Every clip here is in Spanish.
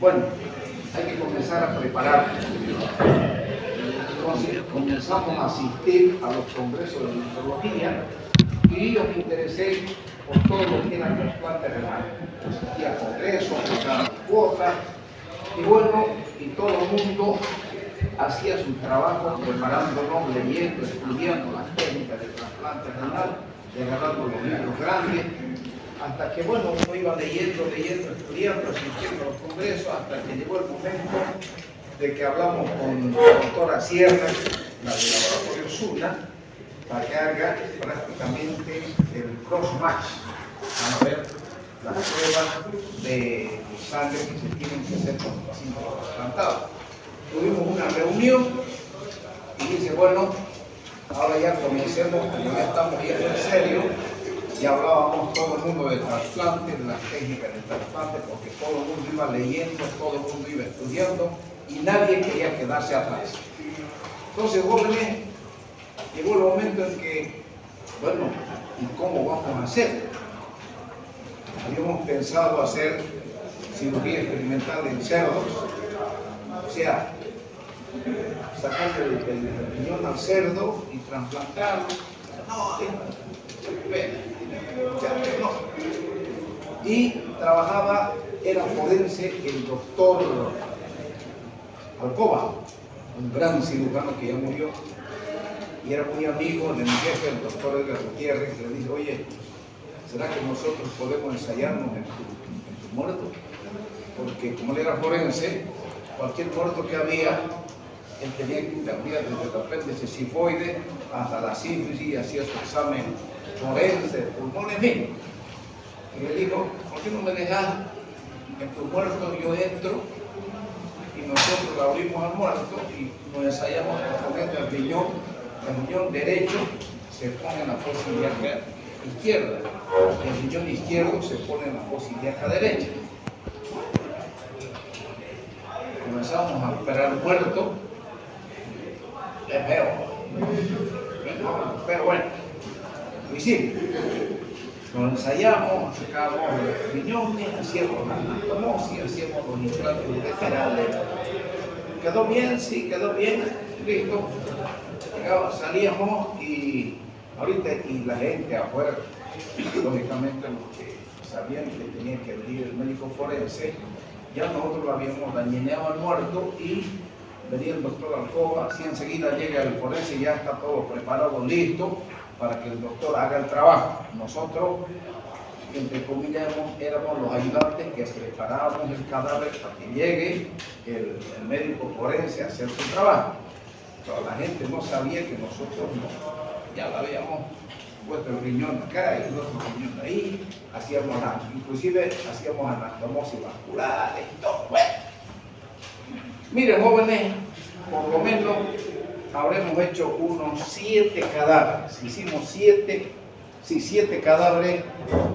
Bueno, hay que comenzar a preparar. Entonces comenzamos a asistir a los congresos de neurología y yo me interesé por todo lo que era trasplante renal. Asistí a congresos, pagaba cuotas y bueno, y todo el mundo hacía su trabajo preparándonos, leyendo, estudiando las técnicas de trasplante renal, agarrando los libros grandes, hasta que bueno, uno iba leyendo, estudiando, asistiendo a los congresos, hasta que llegó el momento de que hablamos con la doctora Sierra, la del laboratorio Suna, para que haga prácticamente el cross-match. Vamos a ver las pruebas de sangre que se tienen que hacer con los pacientes trasplantados. Tuvimos una reunión y dice, bueno, ahora ya comencemos, como ya estamos yendo en serio, ya hablábamos todo el mundo de trasplante, de las técnicas de trasplante, porque todo el mundo iba leyendo, todo el mundo iba estudiando y nadie quería quedarse atrás. Entonces, jóvenes, llegó el momento en que, bueno, ¿y cómo vamos a hacer? Habíamos pensado hacer cirugía experimental en cerdos, o sea, sacarle el riñón al cerdo y trasplantarlo. No, no. Y trabajaba, era forense el doctor Alcoba, un gran cirujano que ya murió, y era muy amigo de mi jefe, el doctor Edgar Gutiérrez, que le dice, oye, ¿será que nosotros podemos ensayarnos en tu muerto? Porque como él era forense, cualquier muerto que había, él tenía que intervenir desde el apéndice sifoide hasta la sífilis, hacía su examen forense, pulmón, en fin. Y le dijo, ¿por qué no me dejas en tu muerto? Yo entro y nosotros abrimos al muerto y nos ensayamos poniendo el riñón derecho se pone en la fosa ilíaca izquierda, el riñón izquierdo se pone en la fosa ilíaca derecha. Comenzamos a operar el muerto, es feo, pero bueno, lo hicimos. Nos ensayamos, sacábamos los riñones, hacíamos la anastomosis, hacíamos los implantes ureterales. Quedó bien, sí, quedó bien, listo. Salíamos y ahorita, y la gente afuera, lógicamente los que sabían que tenía que venir el médico forense, ya nosotros lo habíamos dañineado al muerto y venía el doctor Alcoba, así enseguida llega el forense y ya está todo preparado, listo, para que el doctor haga el trabajo. Nosotros, entre comillas, éramos los ayudantes que preparábamos el cadáver para que llegue el médico forense a hacer su trabajo. Pero la gente no sabía que nosotros ya lo habíamos puesto el riñón acá y el otro riñón ahí, inclusive hacíamos anastomosis vasculares y todo. Bueno, miren, jóvenes, por lo menos habremos hecho unos 7 cadáveres. Hicimos 7 cadáveres,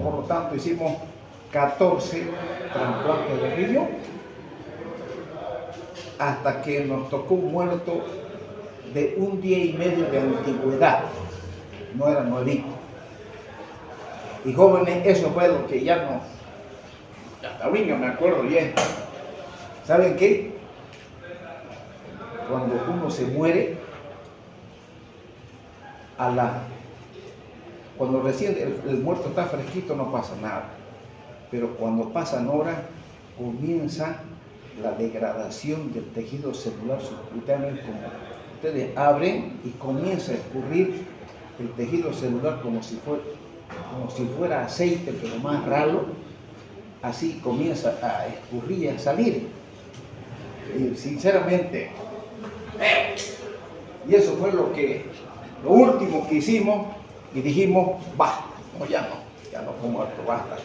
por lo tanto hicimos 14 trasplantes de riñón, hasta que nos tocó un muerto de 1 día y medio de antigüedad, no era nuevito. Y jóvenes, eso fue lo que ya no, hasta ahorita me acuerdo bien. ¿Saben qué? Cuando uno se muere, cuando recién el muerto está fresquito no pasa nada, pero cuando pasan horas comienza la degradación del tejido celular subcutáneo, como ustedes abren y comienza a escurrir el tejido celular como si fuera aceite, pero más ralo, así comienza a escurrir y a salir. Y sinceramente, y eso fue lo último que hicimos y dijimos, basta, ya no como muerto, basta.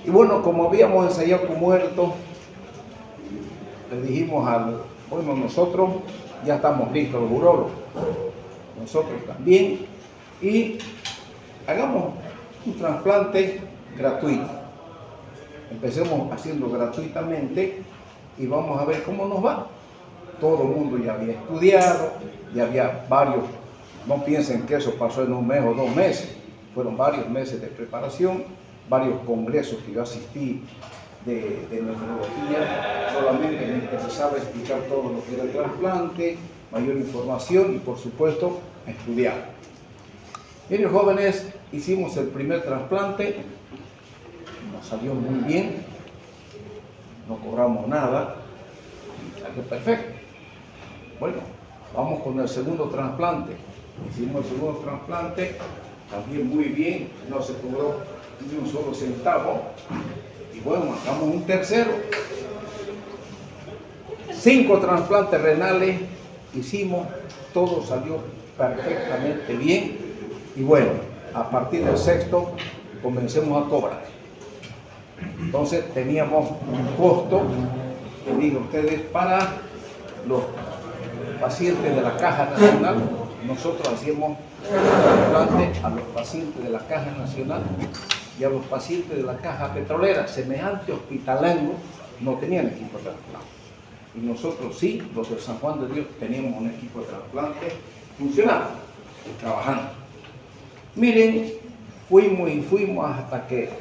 Y bueno, como habíamos ensayado con muertos, le dijimos bueno, nosotros ya estamos listos, los urólogos, nosotros también, y hagamos un trasplante gratuito. Empecemos haciendo gratuitamente y vamos a ver cómo nos va. Todo el mundo ya había estudiado, ya había varios, no piensen que eso pasó en 1 mes o 2 meses, fueron varios meses de preparación, varios congresos que yo asistí de nefrología, solamente me interesaba explicar todo lo que era el trasplante, mayor información y por supuesto estudiar. Miren, jóvenes, hicimos el primer trasplante, nos salió muy bien, no cobramos nada, salió perfecto. Bueno, vamos con el segundo trasplante. Hicimos el segundo trasplante, también muy bien, no se cobró ni un solo centavo. Y bueno, marcamos un tercero. 5 trasplantes renales hicimos, todo salió perfectamente bien. Y bueno, a partir del sexto comencemos a cobrar. Entonces teníamos un costo, les digo a ustedes, para los pacientes de la Caja Nacional. Nosotros hacíamos trasplante a los pacientes de la Caja Nacional y a los pacientes de la Caja Petrolera. Semejante hospitalango no tenían equipo de trasplante. Y nosotros sí, los de San Juan de Dios, teníamos un equipo de trasplante funcionando y trabajando. Miren, fuimos hasta que,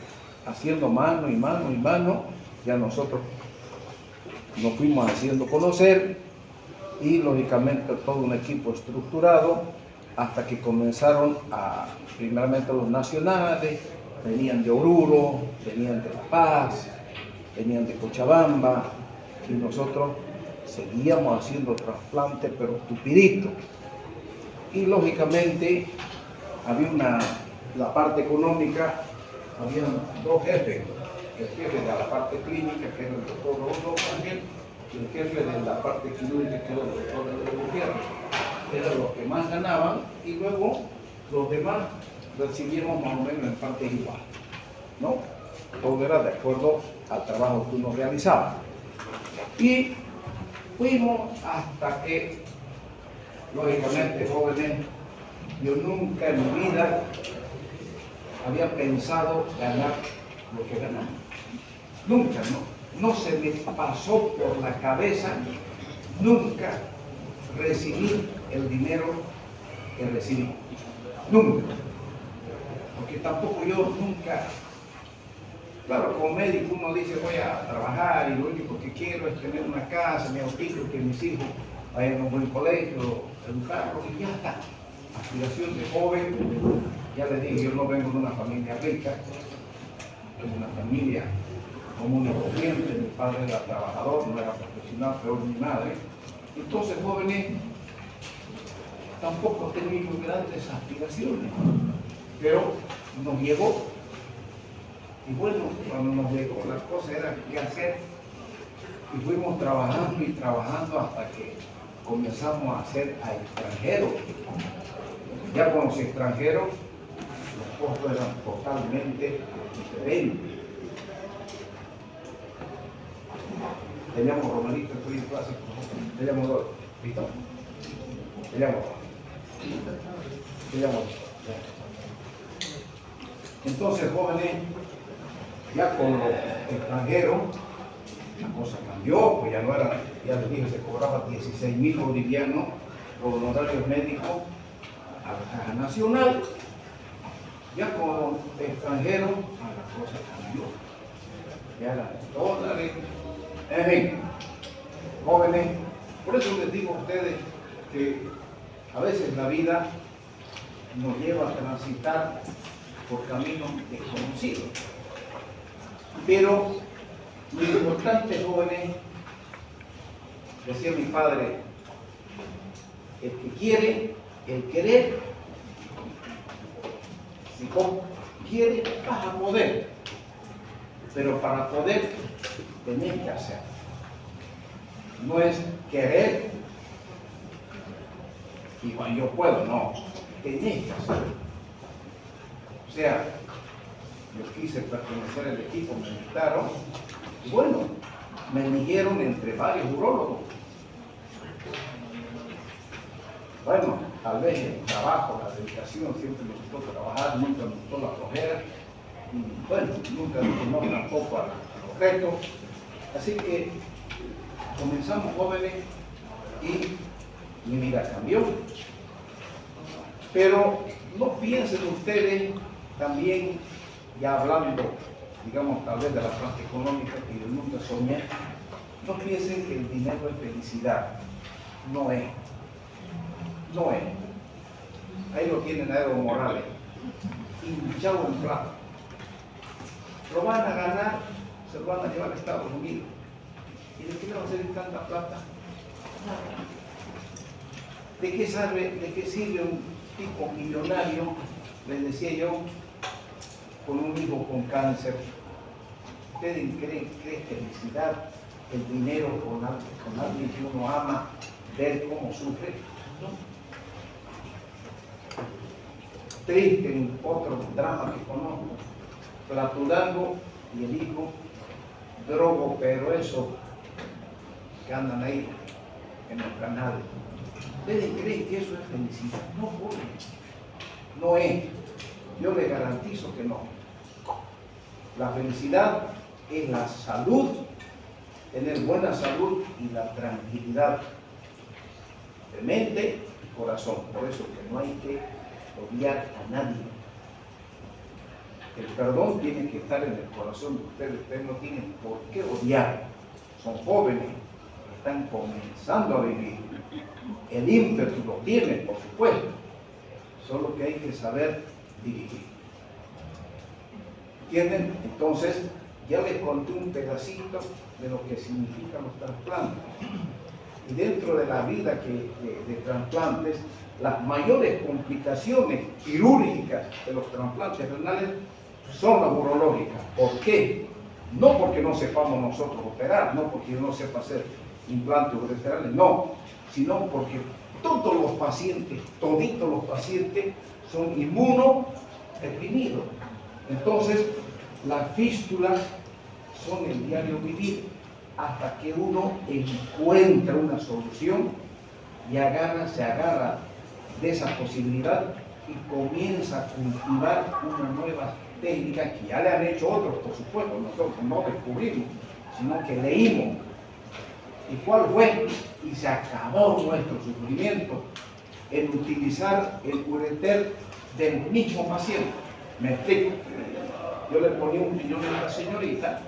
haciendo mano y mano y mano, ya nosotros nos fuimos haciendo conocer y lógicamente todo un equipo estructurado hasta que comenzaron primeramente los nacionales, venían de Oruro, venían de La Paz, venían de Cochabamba y nosotros seguíamos haciendo trasplantes pero estupidito. Y lógicamente había la parte económica, había 2 jefes, el jefe de la parte clínica, que era el doctor Rodolfo Ángel, y el jefe de la parte quirúrgica, que era el doctor de Gutiérrez. Eran los que más ganaban y luego los demás recibíamos más o menos en partes iguales, ¿no? Todo era de acuerdo al trabajo que uno realizaba. Y fuimos hasta que, lógicamente, jóvenes, yo nunca en mi vida había pensado ganar lo que ganamos. Nunca, no se me pasó por la cabeza nunca recibir el dinero que recibí. Nunca. Porque tampoco yo nunca, claro, como médico uno dice voy a trabajar y lo único que quiero es tener una casa, mi autito, que mis hijos vayan a un buen colegio, educarlos y ya está. Aspiración de joven, ya les dije, yo no vengo de una familia rica, de una familia común y corriente, mi padre era trabajador, no era profesional, peor mi madre. Entonces, jóvenes, tampoco teníamos grandes aspiraciones, pero nos llegó. Y bueno, cuando nos llegó, las cosas eran qué hacer. Y fuimos trabajando y trabajando hasta que comenzamos a hacer a extranjeros. Ya con los extranjeros, los costos eran totalmente diferentes. Teníamos Romanito, estoy en clase, teníamos 2, ¿listo? Teníamos 2. Entonces, jóvenes, ya con los extranjeros, la cosa cambió, pues ya no era, ya les dije, se cobraba 16.000 bolivianos por honorarios médicos a la Caja Nacional. Ya con los extranjeros, la cosa cambió. Ya eran dólares. En fin, jóvenes, por eso les digo a ustedes que a veces la vida nos lleva a transitar por caminos desconocidos. Pero lo importante, jóvenes, decía mi padre, el que quiere, el querer, si quiere, vas a poder. Pero para poder, tenés que hacer. No es querer y bueno, yo puedo, no. Tenés que hacer. O sea, yo quise pertenecer al equipo, me invitaron y bueno, me eligieron entre varios urólogos. Bueno, tal vez el trabajo, la dedicación, siempre me gustó trabajar, nunca me gustó la flojera y bueno, nunca me tomó tampoco a los retos. Así que comenzamos jóvenes y mi vida cambió. Pero no piensen ustedes también, ya hablando digamos, tal vez de la parte económica que yo nunca soñé, no piensen que el dinero es felicidad. No es. No es. Ahí lo tienen a Evo Morales, hinchado en plata. Lo van a ganar, se lo van a llevar a Estados Unidos. ¿Y de qué le va a hacer tanta plata? Nada. ¿De qué sirve un tipo millonario, les decía yo, con un hijo con cáncer? ¿Ustedes creen que es felicidad el dinero con alguien que uno ama, ver cómo sufre? No. Triste en otro drama que conozco, Platudango y el hijo, drogo, pero eso que andan ahí en los canales. ¿Ustedes creen que eso es felicidad? No, joven. No es. Yo les garantizo que no. La felicidad es la salud, tener buena salud y la tranquilidad de mente y corazón. Por eso que no hay que odiar a nadie. El perdón tiene que estar en el corazón de ustedes. Ustedes no tienen por qué odiar. Son jóvenes, están comenzando a vivir. El ímpetu lo tienen, por supuesto. Solo que hay que saber dirigir. ¿Entienden? Entonces, ya les conté un pedacito de lo que significan los trasplantes. Y dentro de la vida de trasplantes, las mayores complicaciones quirúrgicas de los trasplantes renales son las urológicas. ¿Por qué? No porque no sepamos nosotros operar, no porque yo no sepa hacer implantes ureterales, no, sino porque todos los pacientes, toditos los pacientes son inmunodeprimidos. Entonces, las fístulas son el diario vivir hasta que uno encuentra una solución y se agarra de esa posibilidad y comienza a cultivar una nueva técnica que ya le han hecho otros, por supuesto, nosotros no descubrimos, sino que leímos. ¿Y cuál fue? Y se acabó nuestro sufrimiento en utilizar el ureter del mismo paciente. Me explico. Yo le ponía un riñón a la señorita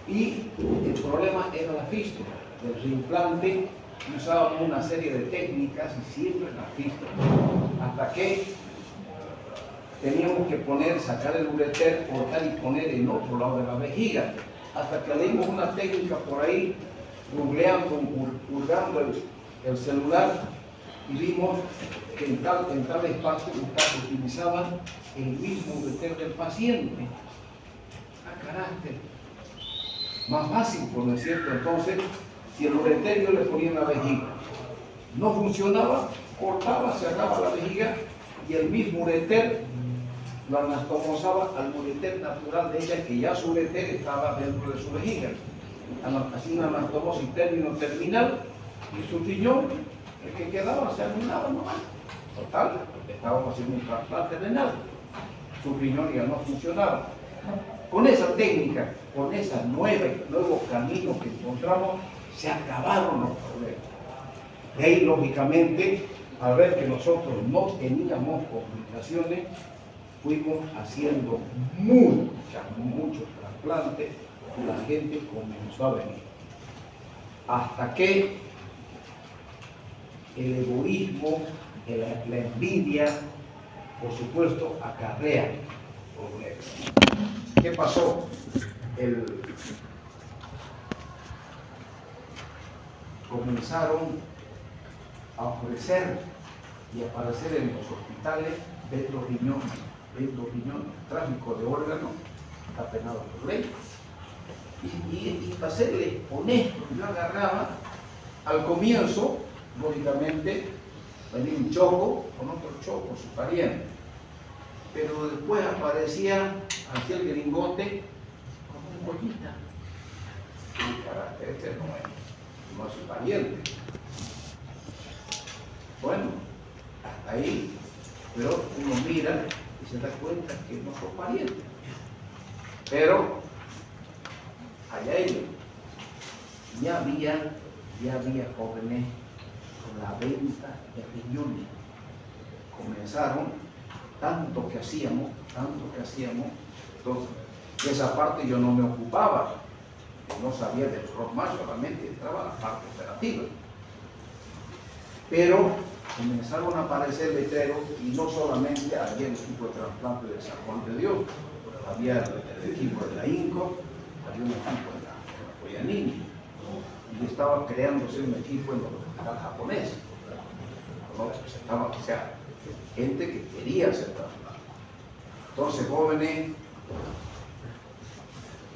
y el problema era la fístula. El reimplante usábamos una serie de técnicas y siempre la fístula. Hasta que teníamos que sacar el ureter, cortar y poner en otro lado de la vejiga. Hasta que leímos una técnica por ahí, googleando, hurgando el celular, y vimos que en tal espacio utilizaban el mismo ureter del paciente. A carácter. Más fácil, ¿no es cierto? Entonces, si el ureter yo le ponía en la vejiga, no funcionaba, cortaba, cerraba la vejiga y el mismo ureter lo anastomosaba al ureter natural de ella, que ya su ureter estaba dentro de su vejiga. Así una anastomosis término terminal y su riñón, el que quedaba, se anulaba nomás. Total, estábamos haciendo un trasplante renal. Su riñón ya no funcionaba. Con esa técnica, con esos nuevos caminos que encontramos, se acabaron los problemas. De ahí, lógicamente, al ver que nosotros no teníamos complicaciones, fuimos haciendo muchos trasplantes y la gente comenzó a venir. Hasta que el egoísmo, la envidia, por supuesto, acarrea problemas. ¿Qué pasó? Comenzaron a ofrecer y aparecer en los hospitales vendo riñones, tráfico de órganos, está penado por ley. Y para serle honesto, yo agarraba, al comienzo, lógicamente, venía un choco con otro choco, su pariente. Pero después aparecía hacia el gringote con un pollita. Y carácter, este no es su pariente. Bueno, hasta ahí, pero uno mira y se da cuenta que no son parientes. Pero allá ellos, ya había jóvenes con la venta de riñones. Comenzaron tanto que hacíamos, entonces De esa parte yo no me ocupaba, no sabía del ROMA, solamente entraba a la parte operativa. Pero comenzaron a aparecer letreros y no solamente había el equipo de trasplante de San Juan de Dios, había el equipo de la INCO, había un equipo de la Coyanini, y estaba creándose un equipo en el hospital japonés. ¿No? O sea, gente que quería hacer trasplante. Entonces, jóvenes,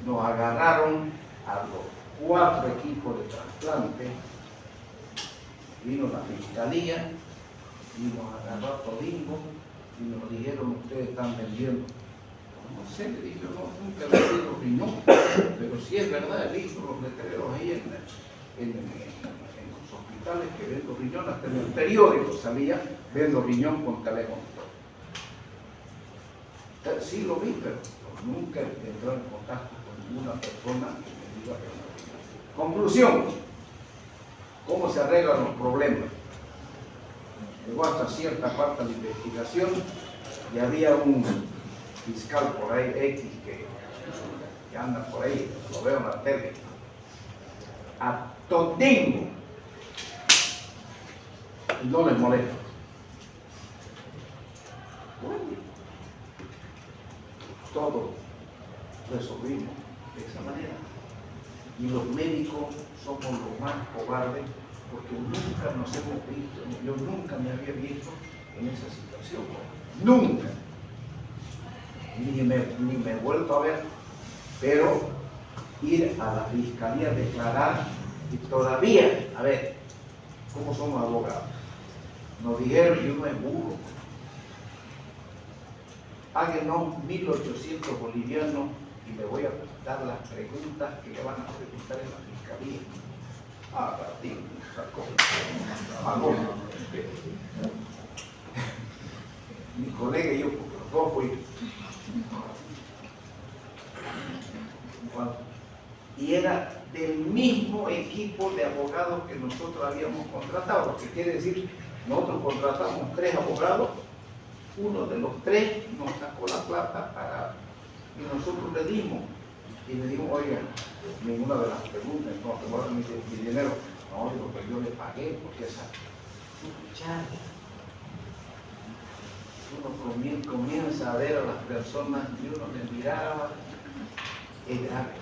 nos agarraron a los 4 equipos de trasplante, vino la fiscalía y nos agarró a todingo y nos dijeron: ustedes están vendiendo. No sé, le dije: no, nunca he vendido riñón, pero si es verdad, he visto los letreros ahí en los hospitales que vendo riñón, hasta en el periódico salía: vendo riñón con teléfono. Sí lo vi, pero nunca entró en contacto con ninguna persona que me diga que no. Conclusión: ¿cómo se arreglan los problemas? Llegó hasta cierta parte de la investigación y había un fiscal por ahí, X, que anda por ahí, lo veo en la tele, a todingo, y no les molesta. Bueno, todo resolvimos de esa manera. Y los médicos somos los más cobardes, porque nunca nos hemos visto, yo nunca me había visto en esa situación, nunca, ni me he vuelto a ver, pero ir a la fiscalía a declarar, y todavía, a ver, ¿cómo somos abogados? Nos dijeron: y uno es burro, háganos 1.800 bolivianos y le voy a dar las preguntas que le van a preguntar en la fiscalía. Ah, para ti, sacó. Mi colega y yo, porque los dos fuimos. Y era del mismo equipo de abogados que nosotros habíamos contratado, lo que quiere decir, nosotros contratamos 3 abogados, uno de los 3 nos sacó la plata y nosotros le dimos. Y le dijimos: oiga, ninguna de las preguntas, no, te voy a dar mi dinero. No, digo, que yo le pagué, porque esa charla. Uno comienza a ver a las personas y uno les miraba. Es grave,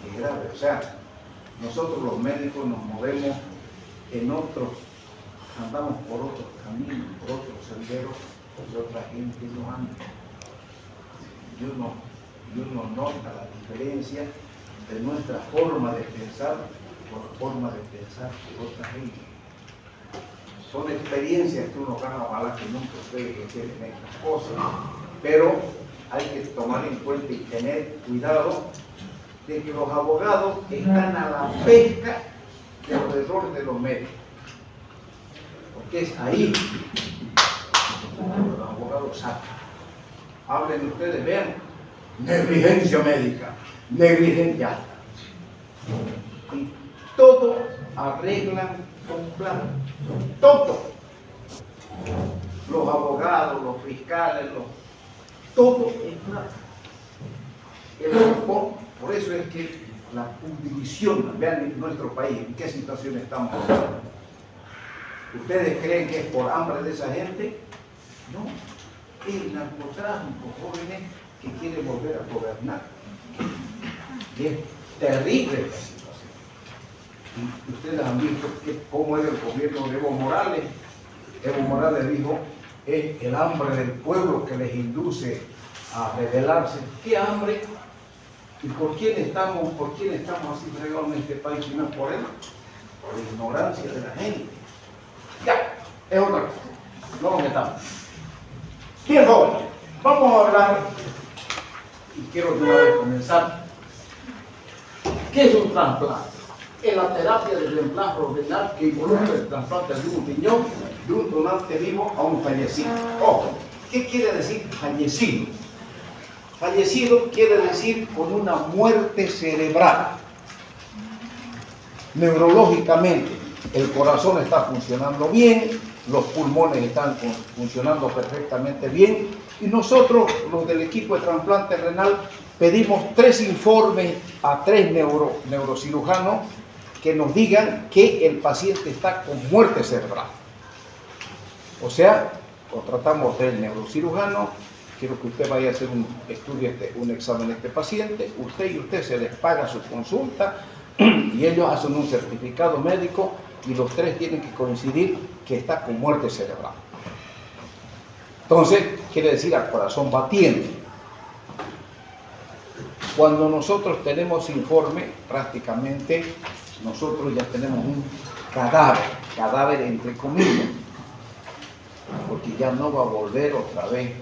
es grave. O sea, nosotros los médicos nos movemos en otros, andamos por otros caminos, por otros senderos, que otra gente no anda. Y uno nota la diferencia de nuestra forma de pensar por la forma de pensar de otra gente. Son experiencias que uno gana, ojalá que nunca ustedes queden en estas cosas, pero hay que tomar en cuenta y tener cuidado de que los abogados están a la pesca de los errores de los médicos, porque es ahí donde los abogados sacan. Hablen ustedes, vean, negligencia médica, negligencia. Y todo arreglan con plan, todo. Los abogados, los fiscales, todo es plata. Por eso es que la jurisdicción, vean en nuestro país, en qué situación estamos. ¿Ustedes creen que es por hambre de esa gente? No, el narcotráfico, jóvenes que quieren volver a gobernar. Y es terrible la situación. Y ustedes han visto cómo es el gobierno de Evo Morales. Evo Morales dijo: es el hambre del pueblo que les induce a rebelarse. ¿Qué hambre? ¿Y por quién estamos así fregados en este país? Si no es por él, por la ignorancia de la gente. Ya, es otra cosa. No nos metamos. Bien, jóvenes, vamos a hablar, y quiero de una vez comenzar. ¿Qué es un trasplante? Es la terapia de reemplazo renal que involucra el trasplante de un riñón de un donante vivo a un fallecido. Ojo, ¿qué quiere decir fallecido? Fallecido quiere decir con una muerte cerebral. Neurológicamente, el corazón está funcionando bien, los pulmones están funcionando perfectamente bien, y nosotros, los del equipo de trasplante renal, pedimos 3 informes a 3 neurocirujanos que nos digan que el paciente está con muerte cerebral. O sea, contratamos 3 neurocirujanos, quiero que usted vaya a hacer un estudio, un examen de este paciente, usted se les paga su consulta y ellos hacen un certificado médico y los 3 tienen que coincidir que está con muerte cerebral. Entonces, quiere decir al corazón batiente. Cuando nosotros tenemos informe, prácticamente nosotros ya tenemos un cadáver entre comillas, porque ya no va a volver otra vez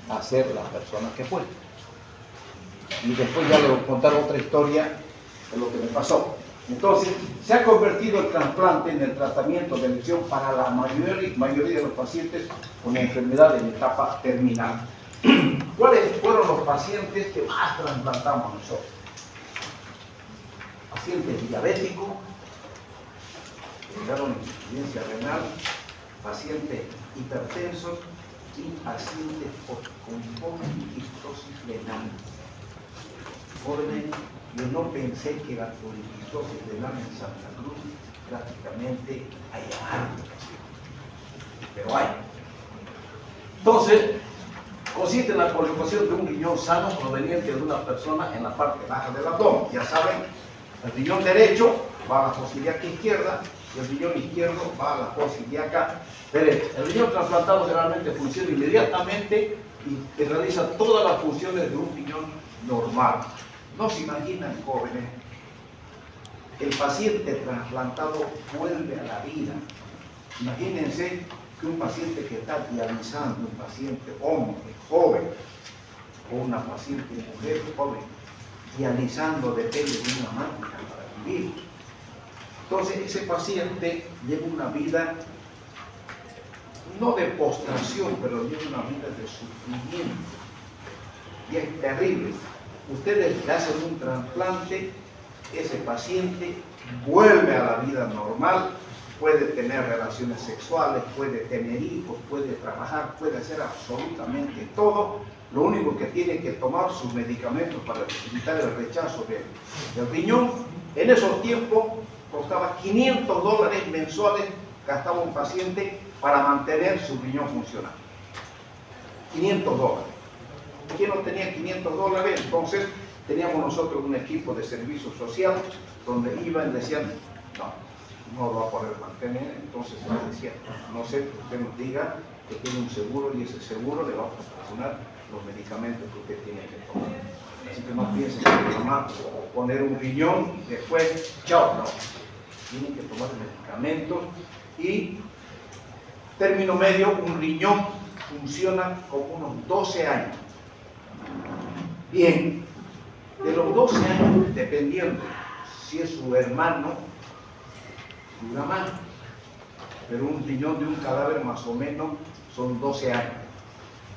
a ser la persona que fue. Y después ya le voy a contar otra historia de lo que me pasó. Entonces, se ha convertido el trasplante en el tratamiento de elección para la mayoría de los pacientes con enfermedad en etapa terminal. ¿Cuáles fueron los pacientes que más trasplantamos nosotros? Pacientes diabéticos, que llegaron en insuficiencia renal, pacientes hipertensos y pacientes con poliquistosis renal. Jóvenes, yo no pensé que la poliquistosis renal en Santa Cruz prácticamente haya algo, pero hay. Entonces, consiste en la colocación de un riñón sano proveniente de una persona en la parte baja del abdomen. Ya saben, el riñón derecho va a la fosa ilíaca izquierda y el riñón izquierdo va a la fosa ilíaca derecha. El riñón trasplantado generalmente funciona inmediatamente y realiza todas las funciones de un riñón normal. No se imaginan, jóvenes, el paciente trasplantado vuelve a la vida. Imagínense que un paciente que está dializando, un paciente hombre, joven, o una paciente mujer joven, dializando depende de una máquina para vivir. Entonces ese paciente lleva una vida, no de postración, pero lleva una vida de sufrimiento. Y es terrible. Ustedes le hacen un trasplante, ese paciente vuelve a la vida normal, puede tener relaciones sexuales, puede tener hijos, puede trabajar, puede hacer absolutamente todo. Lo único que tiene que tomar sus medicamentos para evitar el rechazo del riñón. En esos tiempos costaba $500 mensuales, gastaba un paciente para mantener su riñón funcionando. $500. ¿Quién no tenía $500? Entonces teníamos nosotros un equipo de servicio social donde iban y decían, no lo va a poder mantener. Entonces les decía, no sé, usted nos diga que tiene un seguro y ese seguro le va a proporcionar los medicamentos que usted tiene que tomar. Así que no piensen que tomar o poner un riñón y después, chao, no. Tienen que tomar medicamentos y término medio, un riñón funciona como unos 12 años. Bien, de los 12 años, dependiendo si es su hermano, dura más, pero un riñón de un cadáver más o menos son 12 años.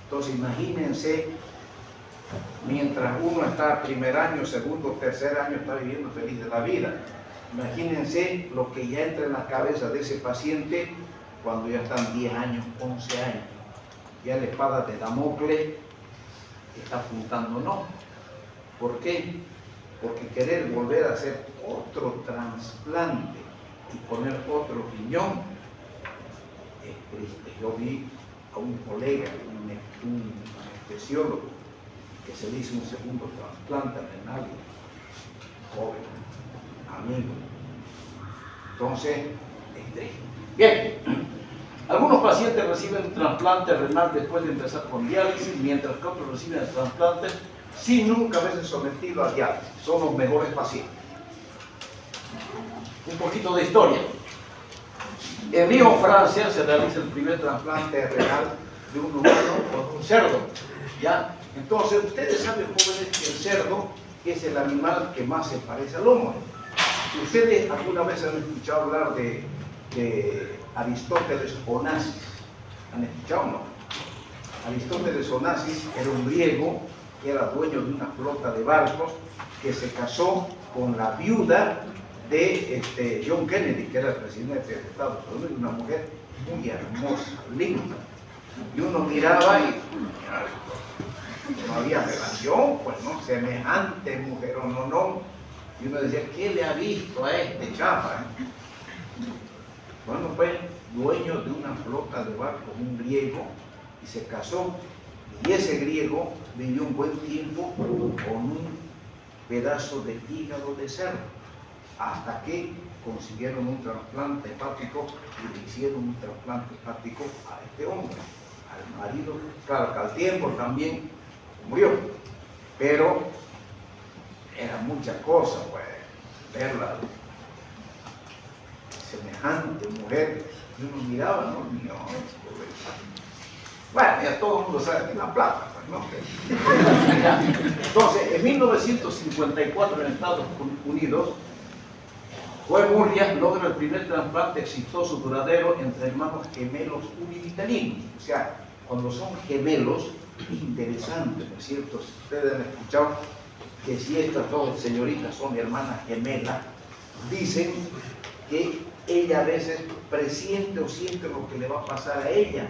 Entonces imagínense, mientras uno está primer año, segundo, tercer año, está viviendo feliz de la vida. Imagínense lo que ya entra en la cabeza de ese paciente cuando ya están 10 años, 11 años. Ya la espada de Damocles está apuntándonos. ¿Por qué? Porque querer volver a hacer otro trasplante y poner otro riñón es triste. Yo vi a un colega, un anestesiólogo, que se le hizo un segundo trasplante renal, joven, amigo. Entonces, es triste. Bien, algunos pacientes reciben trasplante renal después de empezar con diálisis, mientras que otros reciben el trasplante sin nunca haberse sometido a diálisis. Son los mejores pacientes. Un poquito de historia. En Lyon, Francia, se realiza el primer trasplante renal de un humano con un cerdo. ¿Ya? Entonces, ustedes saben, jóvenes, que el cerdo es el animal que más se parece al hombre. ¿Ustedes alguna vez han escuchado hablar de Aristóteles Onassis? ¿Han escuchado o no? Aristóteles Onassis era un griego que era dueño de una flota de barcos, que se casó con la viuda de John Kennedy, que era el presidente de Estados Unidos, una mujer muy hermosa, linda. Y uno miraba y no había relación, pues no, semejante mujer o no. Y uno decía, ¿qué le ha visto a este chapa? Bueno, pues dueño de una flota de barcos, un griego, y se casó. Y ese griego vivió un buen tiempo con un pedazo de hígado de cerdo, hasta que consiguieron un trasplante hepático y le hicieron un trasplante hepático a este hombre, al marido. Claro que al tiempo también murió, pero era mucha cosa, pues, verla, semejante mujer, y uno miraba, ¿no? Bueno, ya todo el mundo sabe que la plata, pues, ¿no? Entonces, en 1954 en Estados Unidos, Joe Murray logra el primer trasplante exitoso duradero entre hermanos gemelos univitelinos. O sea, cuando son gemelos, interesante, ¿no es cierto? Si ustedes han escuchado que si estas dos señoritas son hermanas gemelas, dicen que ella a veces presiente o siente lo que le va a pasar a ella,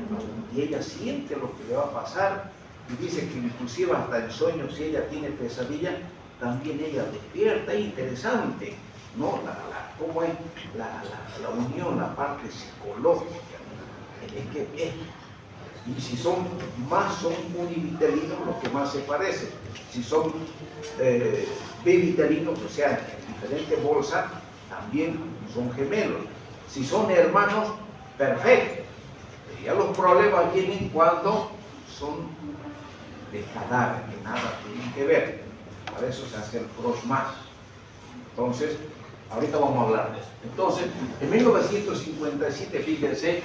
y ella siente lo que le va a pasar, y dice que inclusive hasta en sueños, si ella tiene pesadilla, también ella despierta. Es interesante, ¿no? Cómo es la unión, la parte psicológica. Es que y si son univitelinos, lo que más se parece. Si son bivitelinos, o sea, en diferentes bolsas, también son gemelos. Si son hermanos, perfecto. Ya los problemas vienen cuando son de cadáver, que nada tienen que ver. Para eso se hace el cross-match. Entonces, ahorita vamos a hablar de esto. Entonces, en 1957, fíjense,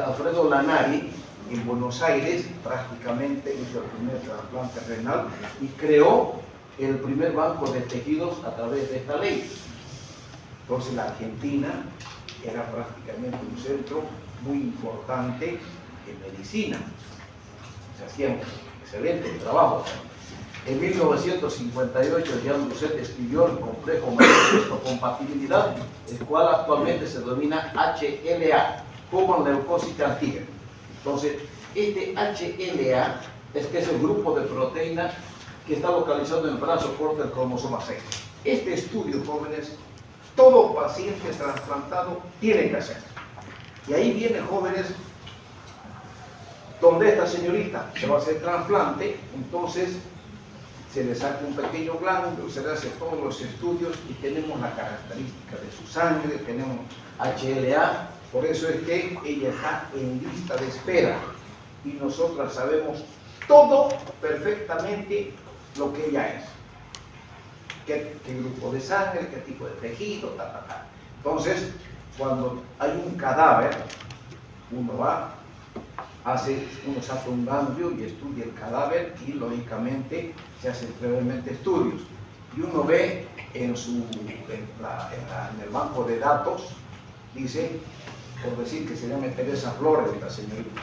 Alfredo Lanari, en Buenos Aires, prácticamente hizo el primer trasplante renal y creó el primer banco de tejidos a través de esta ley. Entonces, la Argentina era prácticamente un centro muy importante en medicina. Se hacían excelentes trabajos. En 1958, Jean Lucet escribió el complejo manifiesto compatibilidad, el cual actualmente se denomina HLA, Human Leukocyte Antigen. Entonces, este HLA es que es el grupo de proteína que está localizado en el brazo corto del cromosoma 6. Este estudio, jóvenes, todo paciente trasplantado tiene que hacer. Y ahí viene, jóvenes, donde esta señorita se va a hacer trasplante, entonces se le saca un pequeño glándulo, se le hace todos los estudios y tenemos la característica de su sangre, tenemos HLA, por eso es que ella está en lista de espera y nosotras sabemos todo perfectamente lo que ella es. Qué grupo de sangre, qué tipo de tejido, Entonces, cuando hay un cadáver, uno saca un ganglio y estudia el cadáver y lógicamente se hacen brevemente estudios. Y uno ve en el banco de datos, dice, por decir que se llama Teresa Flores, esta señorita.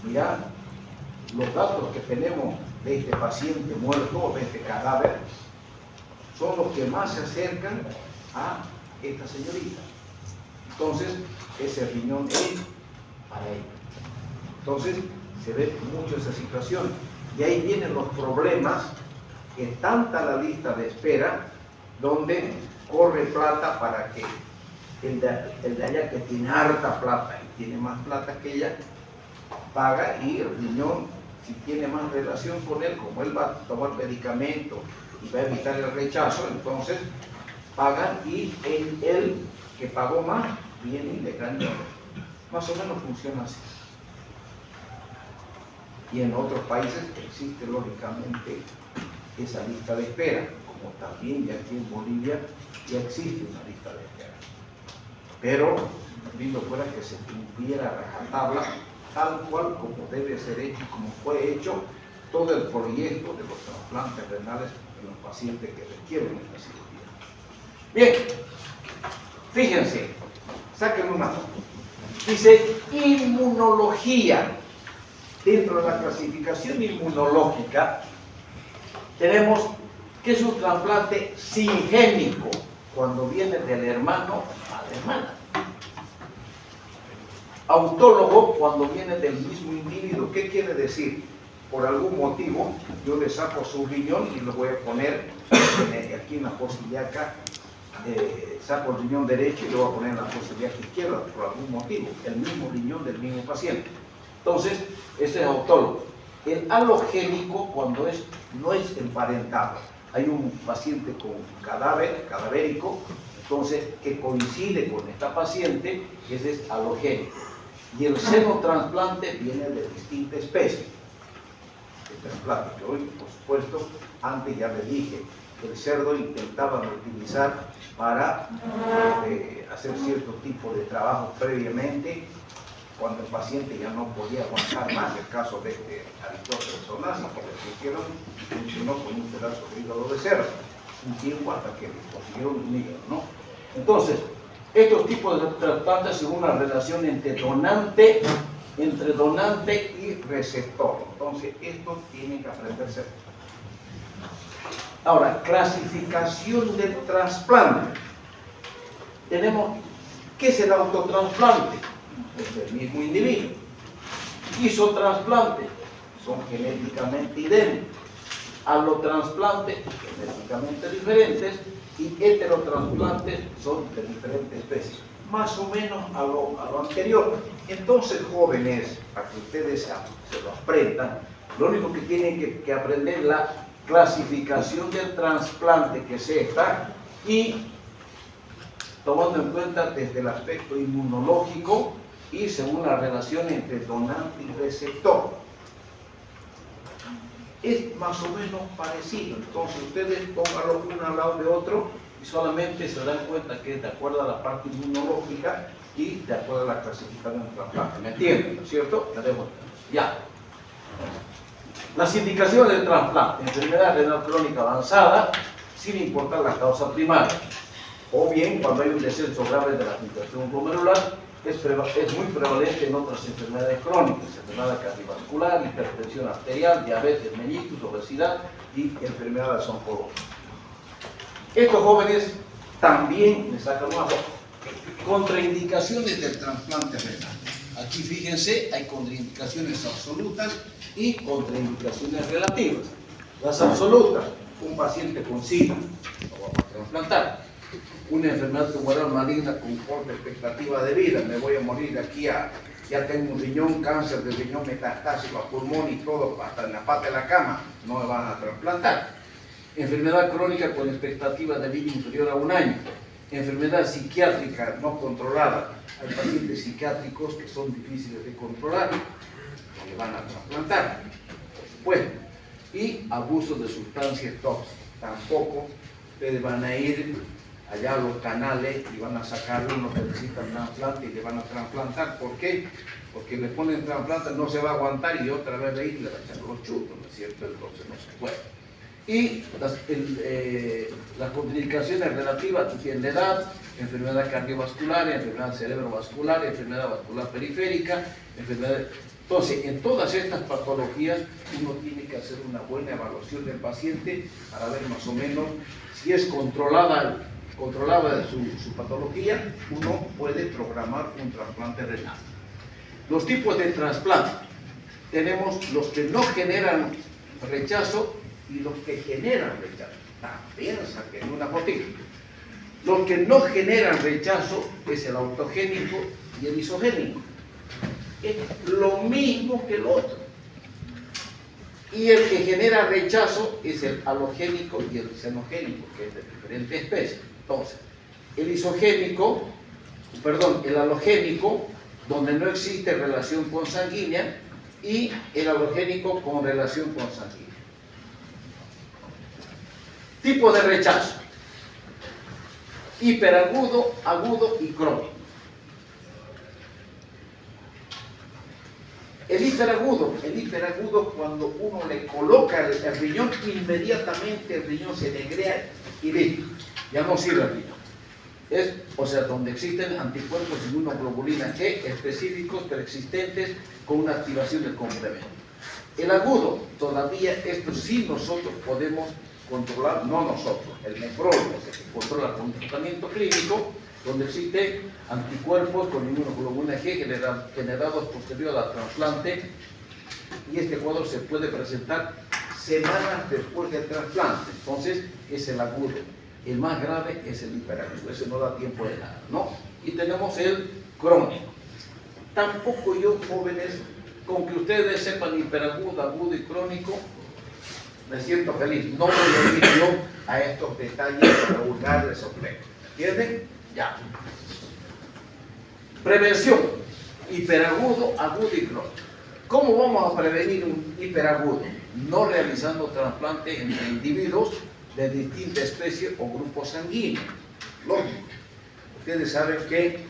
Mira, los datos que tenemos de este paciente muerto, de este cadáver, son los que más se acercan a esta señorita. Entonces, ese riñón es para ella. Entonces, se ve mucho esa situación. Y ahí vienen los problemas, que tanta la lista de espera, donde corre plata para que el de allá que tiene harta plata y tiene más plata que ella, paga, y el riñón, si tiene más relación con él, como él va a tomar medicamento y va a evitar el rechazo, entonces pagan y él que pagó más, viene y le gana. Más o menos funciona así. Y en otros países existe lógicamente esa lista de espera, como también ya aquí en Bolivia ya existe una lista de espera. Pero lindo fuera que se cumpliera rajatabla tal cual como debe ser hecho, como fue hecho todo el proyecto de los trasplantes renales en los pacientes que requieren esta cirugía. Bien, fíjense, saquen una foto. Dice inmunología. Dentro de la clasificación inmunológica tenemos que es un trasplante singénico, cuando viene del hermano a la hermana. Autólogo, cuando viene del mismo individuo. ¿Qué quiere decir? por algún motivo, yo le saco su riñón y lo voy a poner aquí en la fosa ilíaca, saco el riñón derecho y lo voy a poner en la fosa ilíaca izquierda, por algún motivo, el mismo riñón del mismo paciente. Entonces, ese es autólogo. El alogénico, cuando no es emparentado, hay un paciente con cadáver, cadavérico, entonces, que coincide con esta paciente, ese es alogénico. Y el xenotrasplante viene de distinta especie. El trasplante que hoy, por supuesto, antes ya le dije, el cerdo intentaban utilizar para hacer cierto tipo de trabajo previamente, cuando el paciente ya no podía aguantar más. El caso de Aristóteles Onassis, que le pusieron, funcionó con un pedazo de hígado de cerdo, un tiempo hasta que le consiguieron un hígado, ¿no? Entonces, estos tipos de trasplantes son una relación entre donante y receptor. Entonces, esto tiene que aprenderse. Ahora, clasificación del trasplante. Tenemos, ¿qué es el autotrasplante? Es del mismo individuo. Isotrasplante, son genéticamente idénticos. Allotrasplantes, genéticamente diferentes. Y heterotransplantes son de diferentes especies. Más o menos a lo anterior. Entonces, jóvenes, para que ustedes se lo aprendan, lo único que tienen que aprender es la clasificación del trasplante, que es esta, y tomando en cuenta desde el aspecto inmunológico y según la relación entre donante y receptor. Es más o menos parecido, entonces ustedes pónganlo uno al lado de otro y solamente se dan cuenta que es de acuerdo a la parte inmunológica y de acuerdo a la clasificación del trasplante. ¿Me entienden? ¿No es cierto? Ya. Las indicaciones del trasplante: enfermedad renal crónica avanzada, sin importar la causa primaria, o bien cuando hay un descenso grave de la filtración glomerular. Es muy prevalente en otras enfermedades crónicas, enfermedad cardiovascular, hipertensión arterial, diabetes mellitus, obesidad y enfermedades oncológicas. Estos jóvenes también les sacan una foto. Contraindicaciones del trasplante renal. Aquí fíjense, hay contraindicaciones absolutas y contraindicaciones relativas. Las absolutas: un paciente con SIDA, lo vamos a trasplantar. Una enfermedad tumoral maligna con corta expectativa de vida, me voy a morir de aquí a, ya tengo un riñón, cáncer de riñón metastásico a pulmón y todo, hasta en la pata de la cama, no me van a trasplantar. Enfermedad crónica con expectativa de vida inferior a 1 año. Enfermedad psiquiátrica no controlada, hay pacientes psiquiátricos que son difíciles de controlar, no le van a trasplantar, por supuesto. Y abuso de sustancias tóxicas, tampoco ustedes van a ir allá a los canales y van a sacar uno que necesita un trasplante y le van a trasplantar. ¿Por qué? Porque le ponen trasplante, no se va a aguantar y otra vez le va a echar los chutos, ¿no es cierto? Entonces no se puede. Y las contraindicaciones relativas tienen la edad, enfermedad cardiovascular, enfermedad cerebrovascular, enfermedad vascular periférica, enfermedad. Entonces, en todas estas patologías uno tiene que hacer una buena evaluación del paciente para ver más o menos si es controlada su patología, uno puede programar un trasplante renal. Los tipos de trasplante: tenemos los que no generan rechazo y los que generan rechazo. También saquen una fotito. Los que no generan rechazo es el autogénico y el isogénico. Es lo mismo que el otro. Y el que genera rechazo es el halogénico y el xenogénico, que es de diferente especie. Entonces, el halogénico, donde no existe relación consanguínea, y el halogénico con relación consanguínea. Tipo de rechazo: hiperagudo, agudo y crónico. El hiperagudo, cuando uno le coloca el riñón, inmediatamente el riñón se negrea y listo, ya no sirve el riñón. O sea, donde existen anticuerpos inmunoglobulina G específicos, persistentes, con una activación del complemento. El agudo, todavía esto sí nosotros podemos controlar, no nosotros, el nefrólogo, que controla con tratamiento clínico, donde existen anticuerpos con inmunoglobulina G generados posterior al trasplante y este cuadro se puede presentar semanas después del trasplante. Entonces es el agudo. El más grave es el hiperagudo, ese no da tiempo de nada, ¿no? Y tenemos el crónico. Tampoco yo, jóvenes, con que ustedes sepan hiperagudo, agudo y crónico, me siento feliz. No voy a ir yo a estos detalles para vulgarles o pleno. ¿Entienden? Ya. Prevención. Hiperagudo, agudo y crónico. ¿Cómo vamos a prevenir un hiperagudo? No realizando trasplantes entre individuos de distinta especie o grupo sanguíneo. Lógico. Ustedes saben que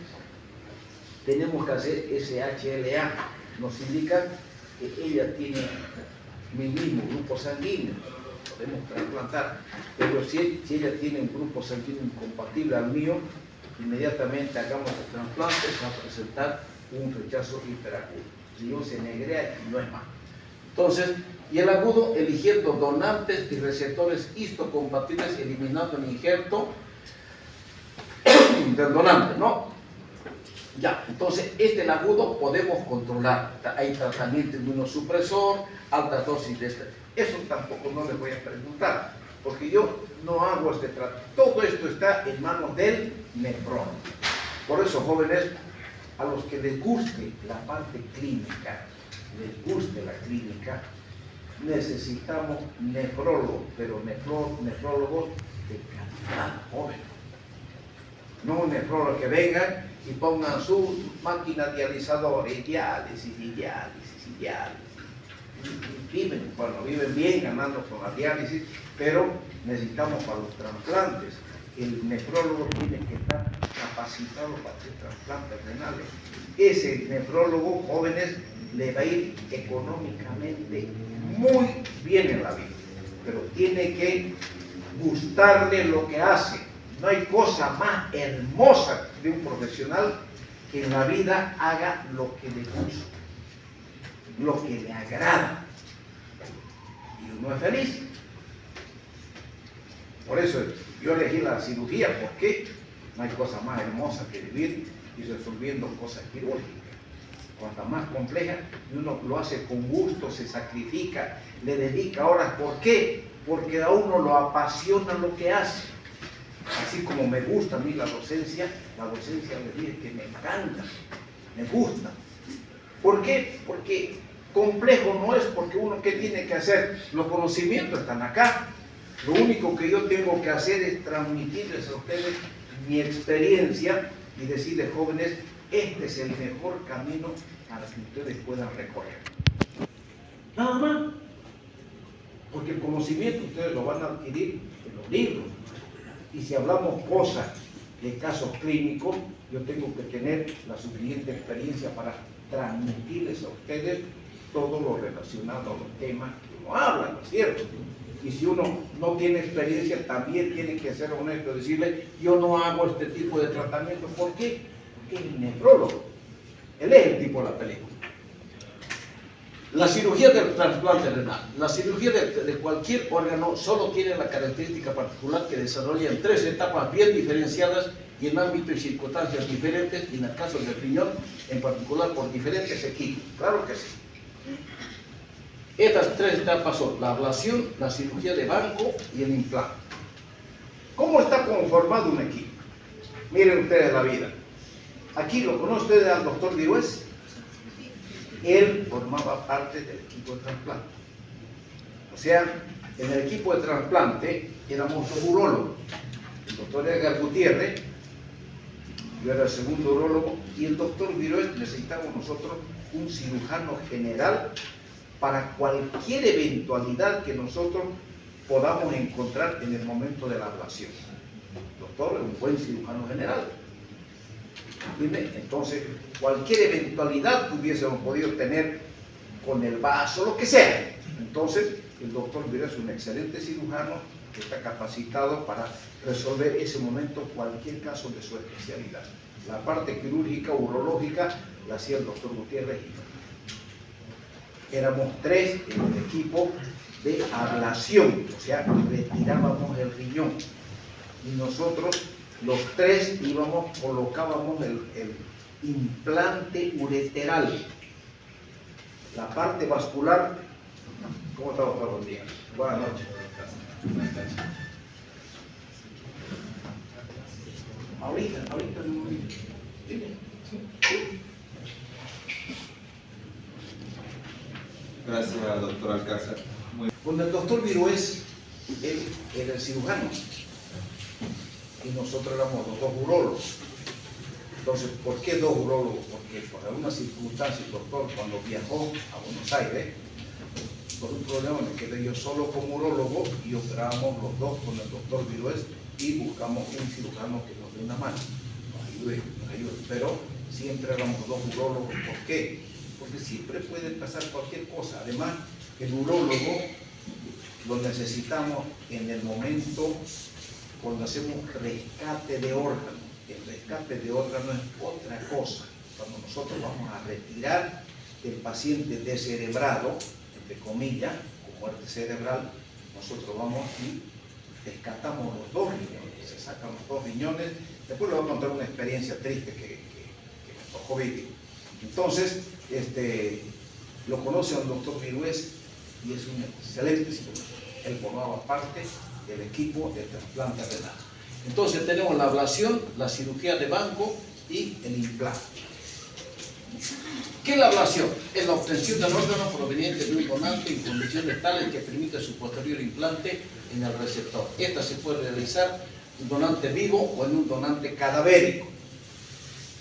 tenemos que hacer SHLA. Nos indica que ella tiene mi mismo grupo sanguíneo. Podemos trasplantar. Pero si ella tiene un grupo sanguíneo incompatible al mío, inmediatamente hagamos el trasplante, se va a presentar un rechazo hiperagudo. Si yo se negrea, no es más. Entonces, y el agudo, eligiendo donantes y receptores histocompatibles, eliminando el injerto del donante, ¿no? Ya, entonces, el agudo podemos controlar. Hay tratamiento inmunosupresor, alta dosis de este. Eso tampoco no les voy a preguntar, porque yo no hago este tratamiento. Todo esto está en manos del nefrólogo. Por eso, jóvenes, a los que les guste la parte clínica, les guste la clínica, necesitamos nefrólogos, pero nefrólogos de calidad, jóvenes. No nefrólogos que vengan y pongan su máquina dializadora y diálisis. Viven bien ganando con la diálisis, pero necesitamos para los trasplantes. El nefrólogo tiene que estar capacitado para hacer trasplantes renales. Ese nefrólogo, jóvenes, le va a ir económicamente muy bien en la vida, pero tiene que gustarle lo que hace. No hay cosa más hermosa de un profesional que en la vida haga lo que le gusta, lo que le agrada, y uno es feliz. Por eso yo elegí la cirugía, porque no hay cosa más hermosa que vivir y resolviendo cosas quirúrgicas. Cuanta más compleja, y uno lo hace con gusto, se sacrifica, le dedica horas. ¿Por qué? Porque a uno lo apasiona lo que hace. Así como me gusta a mí la docencia me dice que me encanta, me gusta. ¿Por qué? Porque complejo no es, porque uno ¿qué tiene que hacer? Los conocimientos están acá. Lo único que yo tengo que hacer es transmitirles a ustedes mi experiencia y decirles, jóvenes, este es el mejor camino para que ustedes puedan recorrer. Nada más. Porque el conocimiento ustedes lo van a adquirir en los libros. Y si hablamos cosas de casos clínicos, yo tengo que tener la suficiente experiencia para transmitirles a ustedes todo lo relacionado a los temas que uno habla, ¿no es cierto? Y si uno no tiene experiencia, también tiene que ser honesto, decirle, yo no hago este tipo de tratamiento. ¿Por qué? Porque es el nefrólogo. Él es el tipo de la película. La cirugía del trasplante renal. La cirugía de cualquier órgano solo tiene la característica particular que desarrolla en 3 etapas bien diferenciadas y en ámbitos y circunstancias diferentes, y en el caso del riñón, en particular por diferentes equipos. Claro que sí. Estas 3 etapas son la ablación, la cirugía de banco y el implante. ¿Cómo está conformado un equipo? Miren ustedes la vida. Aquí lo conocen ustedes al doctor Virués. Él formaba parte del equipo de trasplante. O sea, en el equipo de trasplante éramos los urólogos. El doctor Edgar Gutiérrez, yo era el segundo urólogo, y el doctor Virués. Necesitábamos nosotros un cirujano general para cualquier eventualidad que nosotros podamos encontrar en el momento de la ablación. El doctor es un buen cirujano general. Entonces, cualquier eventualidad que hubiésemos podido tener con el vaso, lo que sea. Entonces, el doctor Virués es un excelente cirujano que está capacitado para resolver ese momento cualquier caso de su especialidad. La parte quirúrgica, urológica, la hacía el doctor Gutiérrez. Éramos 3 en el equipo de ablación, o sea, retirábamos el riñón. Y nosotros, los 3, colocábamos el implante ureteral. La parte vascular, ¿cómo está, doctor? Buen día. Buenas noches. Ahorita no. Dime. Gracias, doctor Alcázar. Con el doctor Virués, él era el cirujano y nosotros éramos los dos urólogos. Entonces, ¿por qué dos urólogos? Porque por alguna circunstancia el doctor, cuando viajó a Buenos Aires, por un problema me quedé yo solo como urólogo y operábamos los dos con el doctor Virués y buscamos un cirujano que nos dé una mano, nos ayude. Pero siempre éramos dos urólogos. ¿Por qué? Porque siempre puede pasar cualquier cosa. Además, el urólogo lo necesitamos en el momento cuando hacemos rescate de órganos. El rescate de órganos es otra cosa. Cuando nosotros vamos a retirar el paciente descerebrado, entre comillas, con muerte cerebral, nosotros vamos y rescatamos los dos riñones, se sacan los dos riñones. Después les voy a contar una experiencia triste que me tocó vivir. Entonces, lo conoce al doctor Virués y es un excelente cirujano. Él formaba parte del equipo de trasplante renal. Entonces tenemos la ablación, la cirugía de banco y el implante. ¿Qué es la ablación? Es la obtención del órgano proveniente de un donante en condiciones tales que permite su posterior implante en el receptor. Esta se puede realizar en un donante vivo o en un donante cadavérico,